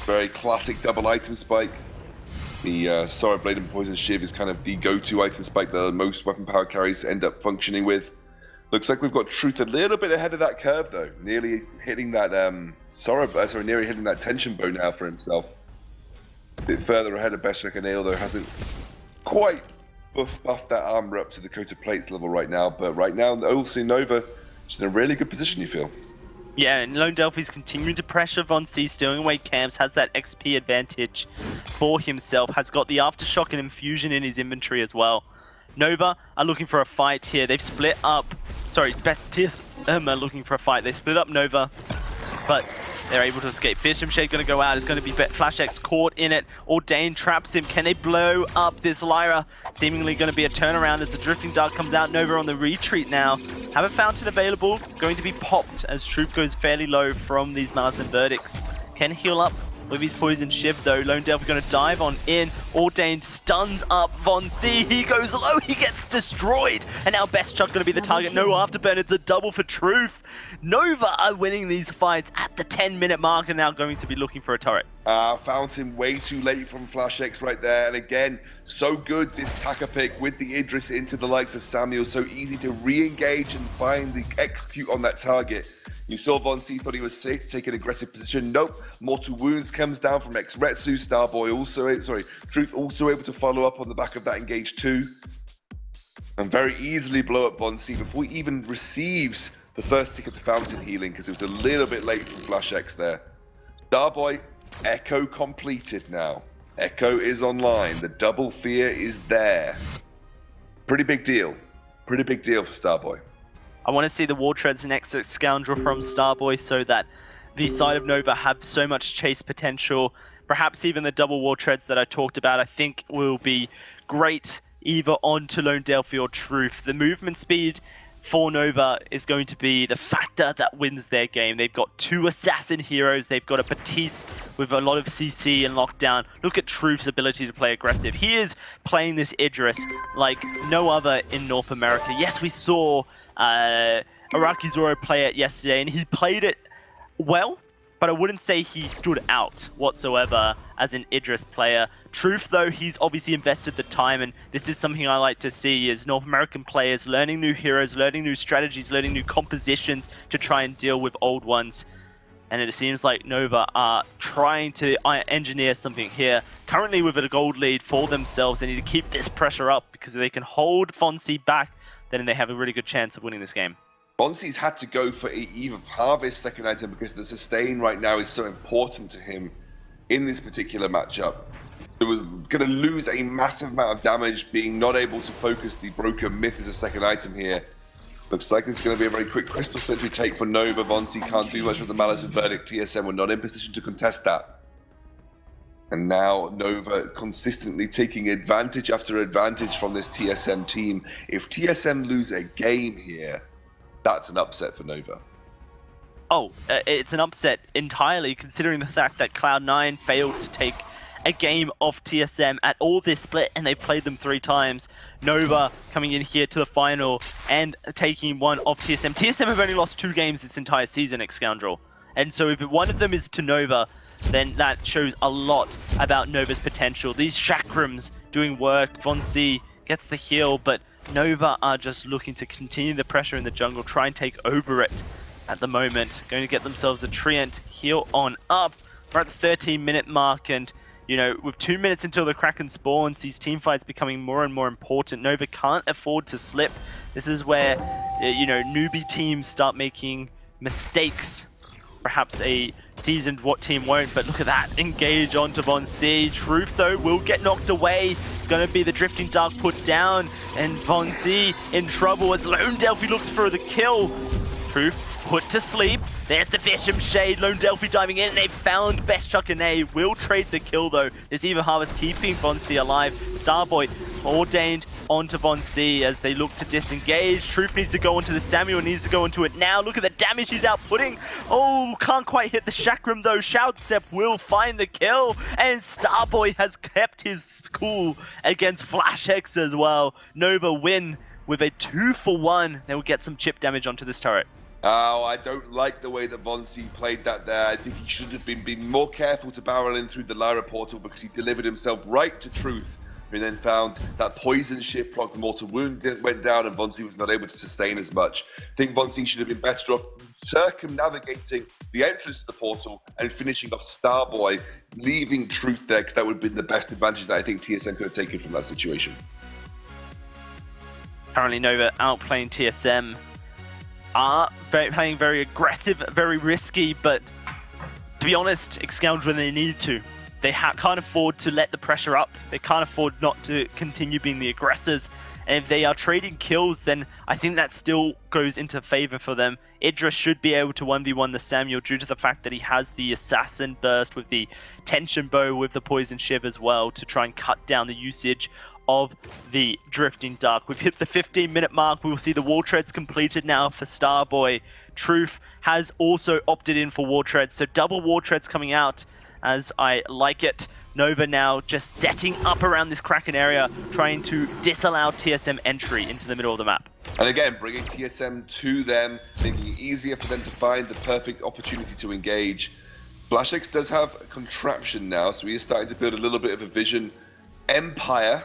Very classic double item spike. The Sora Blade and Poison Shiv is kind of the go-to item spike that most weapon power carries end up functioning with. Looks like we've got Truth a little bit ahead of that curve though, nearly hitting that nearly hitting that tension bow now for himself. A bit further ahead of Best Chuck, and although hasn't quite buffed that armor up to the coated plates level right now, but right now also Nova is in a really good position, you feel. Yeah, and Lone Delphi's continuing to pressure Von C, stealing away camps, has that XP advantage for himself, has got the Aftershock and Infusion in his inventory as well. Nova are looking for a fight here. They've split up. Sorry, TSM are looking for a fight. They split up Nova, but they're able to escape. Fearsome Shade going to go out. It's going to be Flash X caught in it. Ordained traps him. Can they blow up this Lyra? Seemingly going to be a turnaround as the Drifting Dart comes out. Nova on the retreat now. Have a fountain available. Going to be popped as Truth goes fairly low from these Malice and Verdicts. Can heal up with his Poison Shiv though. Lone Delphi going to dive on in. Ordained stuns up Von C. He goes low. He gets destroyed. And now Best Chuck going to be the target. No afterburn. It's a double for Truth. Nova are winning these fights at the 10-minute mark and now going to be looking for a turret. Fountain way too late from Flash X right there. And again, so good this Taka pick with the Idris into the likes of Samuel. So easy to re-engage and find the execute on that target. You saw Von C thought he was safe to take an aggressive position. Nope. Mortal Wounds comes down from X-Retsu. Starboy also, Truth also able to follow up on the back of that engage too. And very easily blow up Von C before he even receives the first tick of the Fountain healing because it was a little bit late from Flash X there. Starboy, Echo completed now. Echo is online. The double fear is there. Pretty big deal. Pretty big deal for Starboy. I want to see the War Treads next to Scoundrel from Starboy so that the side of Nova have so much chase potential. Perhaps even the double War Treads that I talked about, I think will be great either onto Lone Delphi or Truth. The movement speed for Nova is going to be the factor that wins their game. They've got two assassin heroes. They've got a Batiste with a lot of CC and lockdown. Look at Truth's ability to play aggressive. He is playing this Idris like no other in North America. Yes, we saw Araki Zoro play it yesterday, and he played it well, but I wouldn't say he stood out whatsoever as an Idris player. Truth, though, he's obviously invested the time, and this is something I like to see is North American players learning new heroes, learning new strategies, learning new compositions to try and deal with old ones. And it seems like Nova are trying to engineer something here. Currently with a gold lead for themselves, they need to keep this pressure up because if they can hold Von C back, then they have a really good chance of winning this game. Von C's had to go for Eve of Harvest second item because the sustain right now is so important to him in this particular matchup. It was going to lose a massive amount of damage being not able to focus the Broken Myth as a second item here. Looks like it's going to be a very quick Crystal Sentry take for Nova. Von C can't do much with the Malice and Verdict. TSM were not in position to contest that. And now Nova consistently taking advantage after advantage from this TSM team. If TSM lose a game here, that's an upset for Nova. Oh, it's an upset entirely considering the fact that Cloud9 failed to take a game of TSM at all this split and they played them 3 times. Nova coming in here to the final and taking one of TSM. TSM have only lost 2 games this entire season, Scoundrel. And so if one of them is to Nova, then that shows a lot about Nova's potential. These chakrams doing work. Von C gets the heal, but Nova are just looking to continue the pressure in the jungle, try and take over it at the moment. Going to get themselves a Treant heal on up. We're at the 13-minute mark, and you know, with 2 minutes until the Kraken spawns, these team fights becoming more and more important. Nova can't afford to slip. This is where, you know, newbie teams start making mistakes. Perhaps a seasoned team won't, but look at that. Engage onto Von C. Truth, though, will get knocked away. It's going to be the Drifting Dark put down, and Von C in trouble as Lone Delphi looks for the kill. Truth put to sleep. There's the Fearsome Shade. Lone Delphi diving in, and they found Best Chuck and A. Will trade the kill, though. There's Eva Harvest keeping Von C alive. Starboy ordained onto Von C as they look to disengage. Truth needs to go onto the Samuel, needs to go into it now. Look at the damage he's outputting. Oh, can't quite hit the Chakram though. Shout Step will find the kill, and Starboy has kept his cool against Flash X as well. Nova win with a 2-for-1. They will get some chip damage onto this turret. Oh, I don't like the way that Von C played that there. I think he should have been more careful to barrel in through the Lyra portal because he delivered himself right to Truth. We then found that poison shift proc, the mortal wound went down, and Von C was not able to sustain as much. I think Von C should have been better off circumnavigating the entrance to the portal and finishing off Starboy, leaving Truth there, because that would have been the best advantage that I think TSM could have taken from that situation. Currently Nova outplaying TSM. are playing very aggressive, very risky, but to be honest, Excalibur when they need to. They can't afford to let the pressure up. They can't afford not to continue being the aggressors. And if they are trading kills, then I think that still goes into favor for them. Idris should be able to 1v1 the Samuel due to the fact that he has the Assassin Burst with the Tension Bow with the Poison Shiv as well to try and cut down the usage of the Drifting Dark. We've hit the 15-minute mark. We will see the Wall Treads completed now for Starboy. Truth has also opted in for Wall Treads, so double Wall Treads coming out as I like it. Nova now just setting up around this Kraken area, trying to disallow TSM entry into the middle of the map. And again, bringing TSM to them, making it easier for them to find the perfect opportunity to engage. FlashX does have a contraption now, so he is starting to build a little bit of a vision empire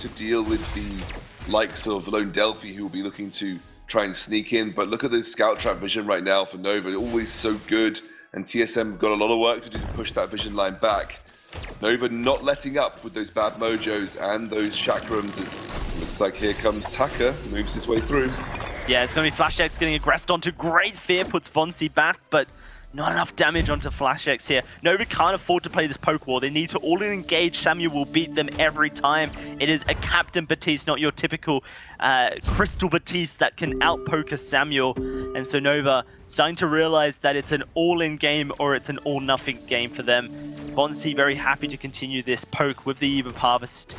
to deal with the likes of Lone Delphi, who will be looking to try and sneak in. But look at this scout trap vision right now for Nova, always so good, and TSM have got a lot of work to do to push that vision line back. Nova not letting up with those bad mojos and those chakrams. Looks like here comes Taka, moves his way through. Yeah, it's going to be FlashX getting aggressed onto. Great fear puts Vonsi back, but not enough damage onto FlashX here. Nova can't afford to play this poke war. They need to all engage. Samuel will beat them every time. It is a Captain Batiste, not your typical Crystal Batiste that can outpoke a Samuel. And so Nova starting to realize that it's an all-in game or it's an all-nothing game for them. Vonsi very happy to continue this poke with the Eve of Harvest.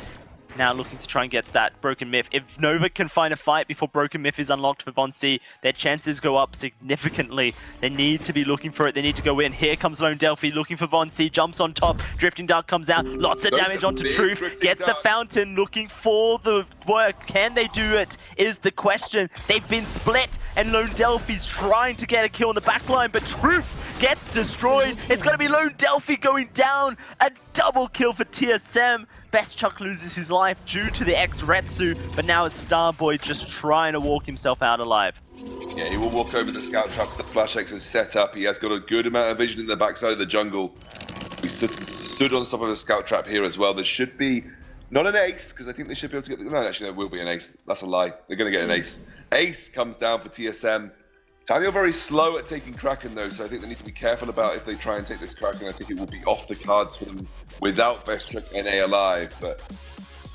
Now looking to try and get that Broken Myth. If Nova can find a fight before Broken Myth is unlocked for Vonsi, their chances go up significantly. They need to be looking for it. They need to go in. Here comes Lone Delphi looking for Vonsi. Jumps on top. Drifting Dark comes out. Lots of damage onto Truth. Gets the Fountain looking for the work. Can they do it is the question. They've been split and Lone Delphi's trying to get a kill on the backline, but Truth gets destroyed. It's going to be Lone Delphi going down. A double kill for TSM. Best Chuck loses his life due to the ex-Retsu, but now it's Starboy just trying to walk himself out alive. Yeah, he will walk over the scout traps that FlashX has set up. He has got a good amount of vision in the backside of the jungle. We stood on top of a scout trap here as well. There should be, not an ace, because I think they should be able to get, no, actually there will be an ace. That's a lie. They're going to get an ace. Ace comes down for TSM. Samuel very slow at taking Kraken though, so I think they need to be careful about if they try and take this Kraken. I think it will be off the cards for them without Best Truck NA alive. But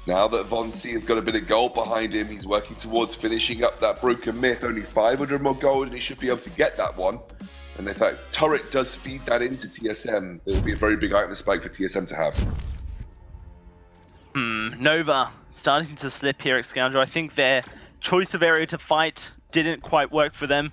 now that Vonsi has got a bit of gold behind him, he's working towards finishing up that Broken Myth. Only 500 more gold and he should be able to get that one. And if that turret does feed that into TSM, it will be a very big item spike for TSM to have. Nova starting to slip here at Scoundrel. I think their choice of area to fight didn't quite work for them.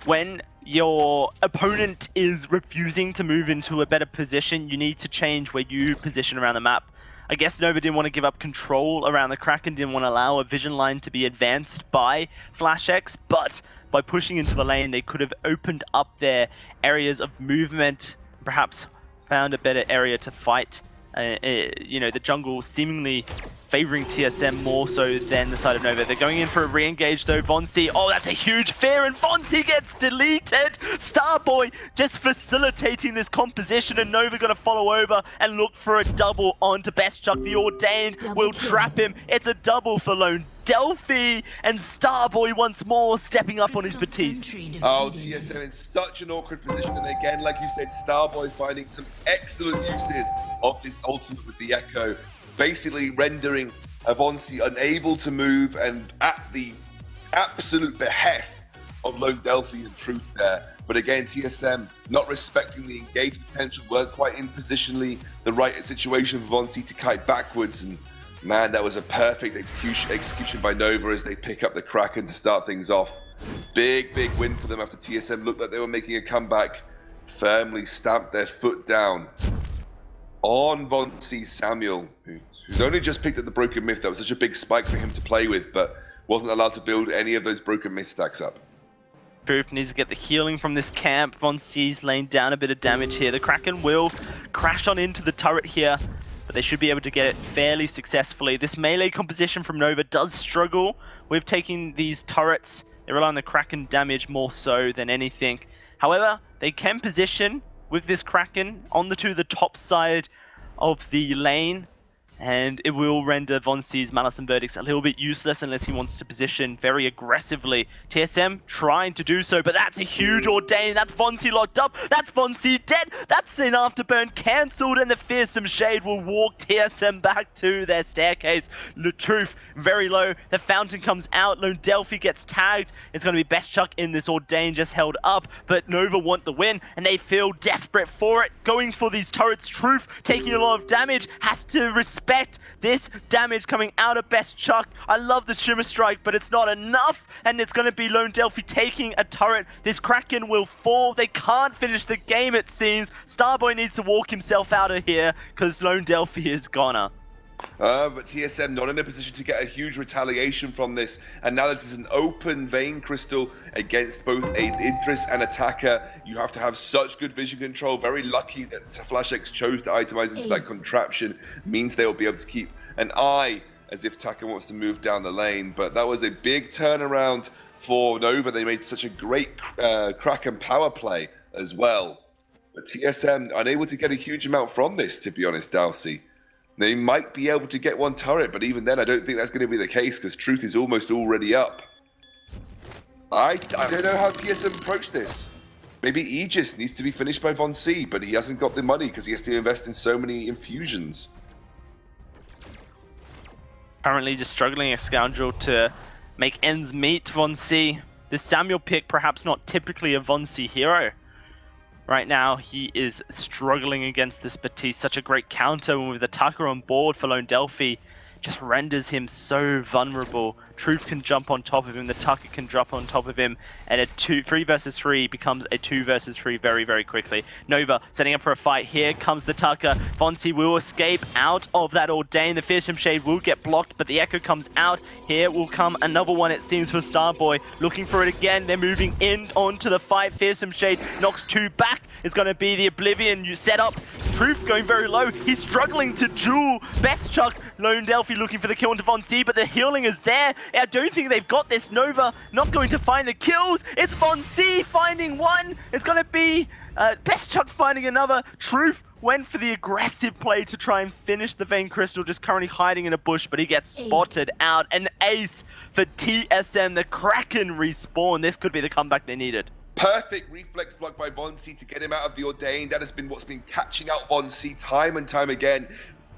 When your opponent is refusing to move into a better position, you need to change where you position around the map. I guess Nova didn't want to give up control around the Kraken, didn't want to allow a vision line to be advanced by FlashX, but by pushing into the lane, they could have opened up their areas of movement, perhaps found a better area to fight. You know, the jungle seemingly favoring TSM more so than the side of Nova. They're going in for a re-engage though. Vonsi, oh, that's a huge fear, and Vonsi gets deleted. Starboy just facilitating this composition, and Nova gonna follow over and look for a double onto Best Chuck. The Ordained will trap him. It's a double for Lone Delphi, and Starboy once more stepping up on his Batiste. Oh, TSM in such an awkward position, and again, like you said, Starboy finding some excellent uses of his ultimate with the Echo, basically rendering Vonsi unable to move and at the absolute behest of Lone Delphi and Truth there. But again, TSM not respecting the engagement potential, weren't quite in positionally the right situation for Vonsi to kite backwards, and man, that was a perfect execution by Nova as they pick up the Kraken to start things off. Big win for them after TSM looked like they were making a comeback. Firmly stamped their foot down on Vonsi Samuel, who's only just picked up the Broken Myth. That was such a big spike for him to play with, but wasn't allowed to build any of those Broken Myth stacks up. Truth needs to get the healing from this camp. Vonsi's laying down a bit of damage here. The Kraken will crash on into the turret here, but they should be able to get it fairly successfully. This melee composition from Nova does struggle with taking these turrets. They rely on the Kraken damage more so than anything. However, they can position with this Kraken on the top side of the lane. And it will render Von C's Malice and Verdicts a little bit useless unless he wants to position very aggressively. TSM trying to do so, but that's a huge Ordain. That's Von C locked up. That's Von C dead. That's an Afterburn cancelled, and the Fearsome Shade will walk TSM back to their staircase. The Truth, very low. The Fountain comes out. Lone Delphi gets tagged. It's going to be Best Chuck in this Ordain just held up, but Nova want the win, and they feel desperate for it. Going for these turrets. Truth taking a lot of damage, has to respect this damage coming out of Best Chuck. I love the Shimmer Strike, but it's not enough, and it's going to be Lone Delphi taking a turret. This Kraken will fall. They can't finish the game, it seems. Starboy needs to walk himself out of here because Lone Delphi is goner. But TSM not in a position to get a huge retaliation from this, and now that this is an open Vein Crystal against both a Idris and Attacker, you have to have such good vision control. Very lucky that FlashX chose to itemize into that contraption, means they will be able to keep an eye as if Attacker wants to move down the lane. But that was a big turnaround for Nova. They made such a great Kraken power play as well. But TSM unable to get a huge amount from this, to be honest, Dalsey. They might be able to get one turret, but even then I don't think that's going to be the case because Truth is almost already up. I don't know how TSM approach this. Maybe Aegis needs to be finished by Von C, but he hasn't got the money because he has to invest in so many infusions. Currently just struggling a Scoundrel to make ends meet. Von C, this Samuel pick perhaps not typically a Von C hero. Right now, he is struggling against this Batiste. Such a great counter, and with the Tucker on board for Lone Delphi, just renders him so vulnerable. Truth can jump on top of him, the Tucker can drop on top of him, and a 3 versus 3 becomes a 2 versus 3 very, very quickly. Nova setting up for a fight. Here comes the Tucker. Von C will escape out of that Ordain. The Fearsome Shade will get blocked, but the Echo comes out. Here will come another one, it seems, for Starboy. Looking for it again. They're moving in onto the fight. Fearsome Shade knocks 2 back. It's going to be the Oblivion you set up. Truth going very low. He's struggling to duel. Best Chuck. Lone Delphi looking for the kill into Von C, but the healing is there. I don't think they've got this. Nova not going to find the kills. It's Von C finding one. It's going to be Best Chuck finding another. Truth went for the aggressive play to try and finish the Vein Crystal, just currently hiding in a bush, but he gets spotted out. An ace for TSM. The Kraken respawn. This could be the comeback they needed. Perfect reflex block by Von C to get him out of the Ordain. That has been what's been catching out Von C time and time again,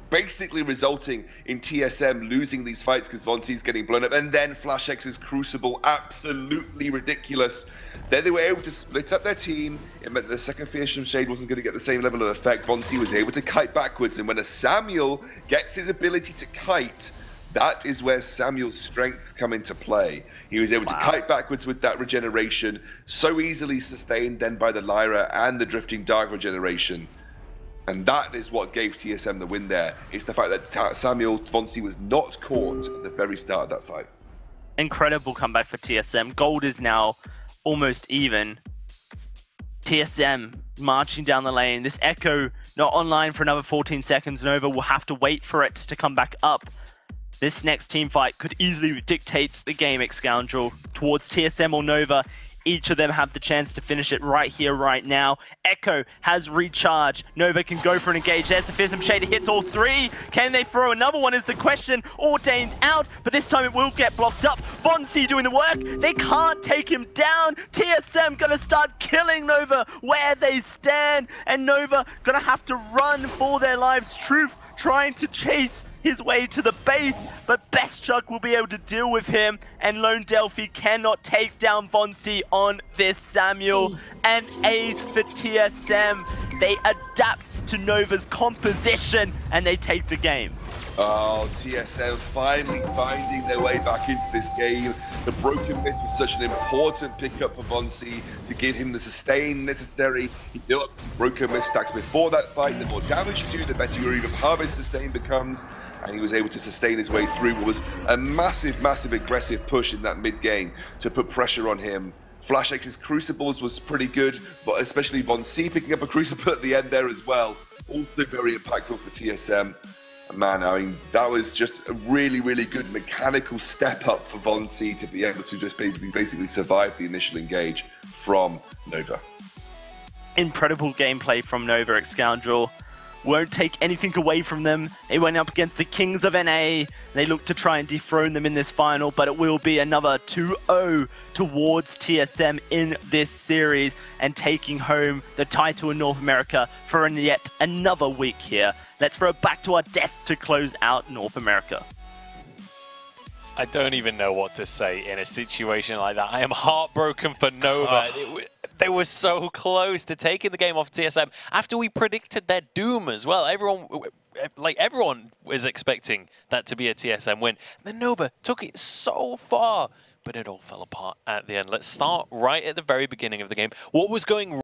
basically resulting in TSM losing these fights because Von C's getting blown up. And then FlashX's Crucible, absolutely ridiculous. Then they were able to split up their team. It meant the second Fearsome Shade wasn't going to get the same level of effect. Von C was able to kite backwards, and when a Samuel gets his ability to kite, that is where Samuel's strengths come into play. He was able to kite backwards with that regeneration, so easily sustained then by the Lyra and the Drifting Dark regeneration. And that is what gave TSM the win there. It's the fact that Samuel Von C was not caught at the very start of that fight. Incredible comeback for TSM. Gold is now almost even. TSM marching down the lane. This Echo not online for another 14 seconds. Nova will have to wait for it to come back up. This next team fight could easily dictate the game, Scoundrel, towards TSM or Nova. Each of them have the chance to finish it right here, right now. Echo has recharged. Nova can go for an engage. There's the Fearsome Shade. It hits all 3. Can they throw another one is the question. Ordained out, but this time it will get blocked up. Von C doing the work. They can't take him down. TSM gonna start killing Nova where they stand. And Nova gonna have to run for their lives. Truth trying to chase his way to the base, but Best Chuck will be able to deal with him, and Lone Delphi cannot take down Von C on this Samuel. An ace for TSM. They adapt to Nova's composition, and they take the game. Oh, TSM finally finding their way back into this game. The Broken Myth was such an important pickup for Von C to give him the sustain necessary. He built up some Broken Myth stacks before that fight. The more damage you do, the better your even harvest sustain becomes. And he was able to sustain his way through what was a massive, massive aggressive push in that mid game to put pressure on him. FlashX's Crucibles was pretty good, but especially Von C picking up a Crucible at the end there as well. Also very impactful for TSM. Man, I mean, that was just a really, really good mechanical step up for Von C to be able to just basically survive the initial engage from Nova. Incredible gameplay from Nova, Scoundrel. won't take anything away from them. They went up against the Kings of NA. They look to try and dethrone them in this final, but it will be another 2-0 towards TSM in this series and taking home the title in North America for yet another week here. Let's throw it back to our desk to close out North America. I don't even know what to say in a situation like that. I am heartbroken for Nova. They were so close to taking the game off TSM after we predicted their doom as well. Everyone was expecting that to be a TSM win. Then Nova took it so far, but it all fell apart at the end. Let's start right at the very beginning of the game. What was going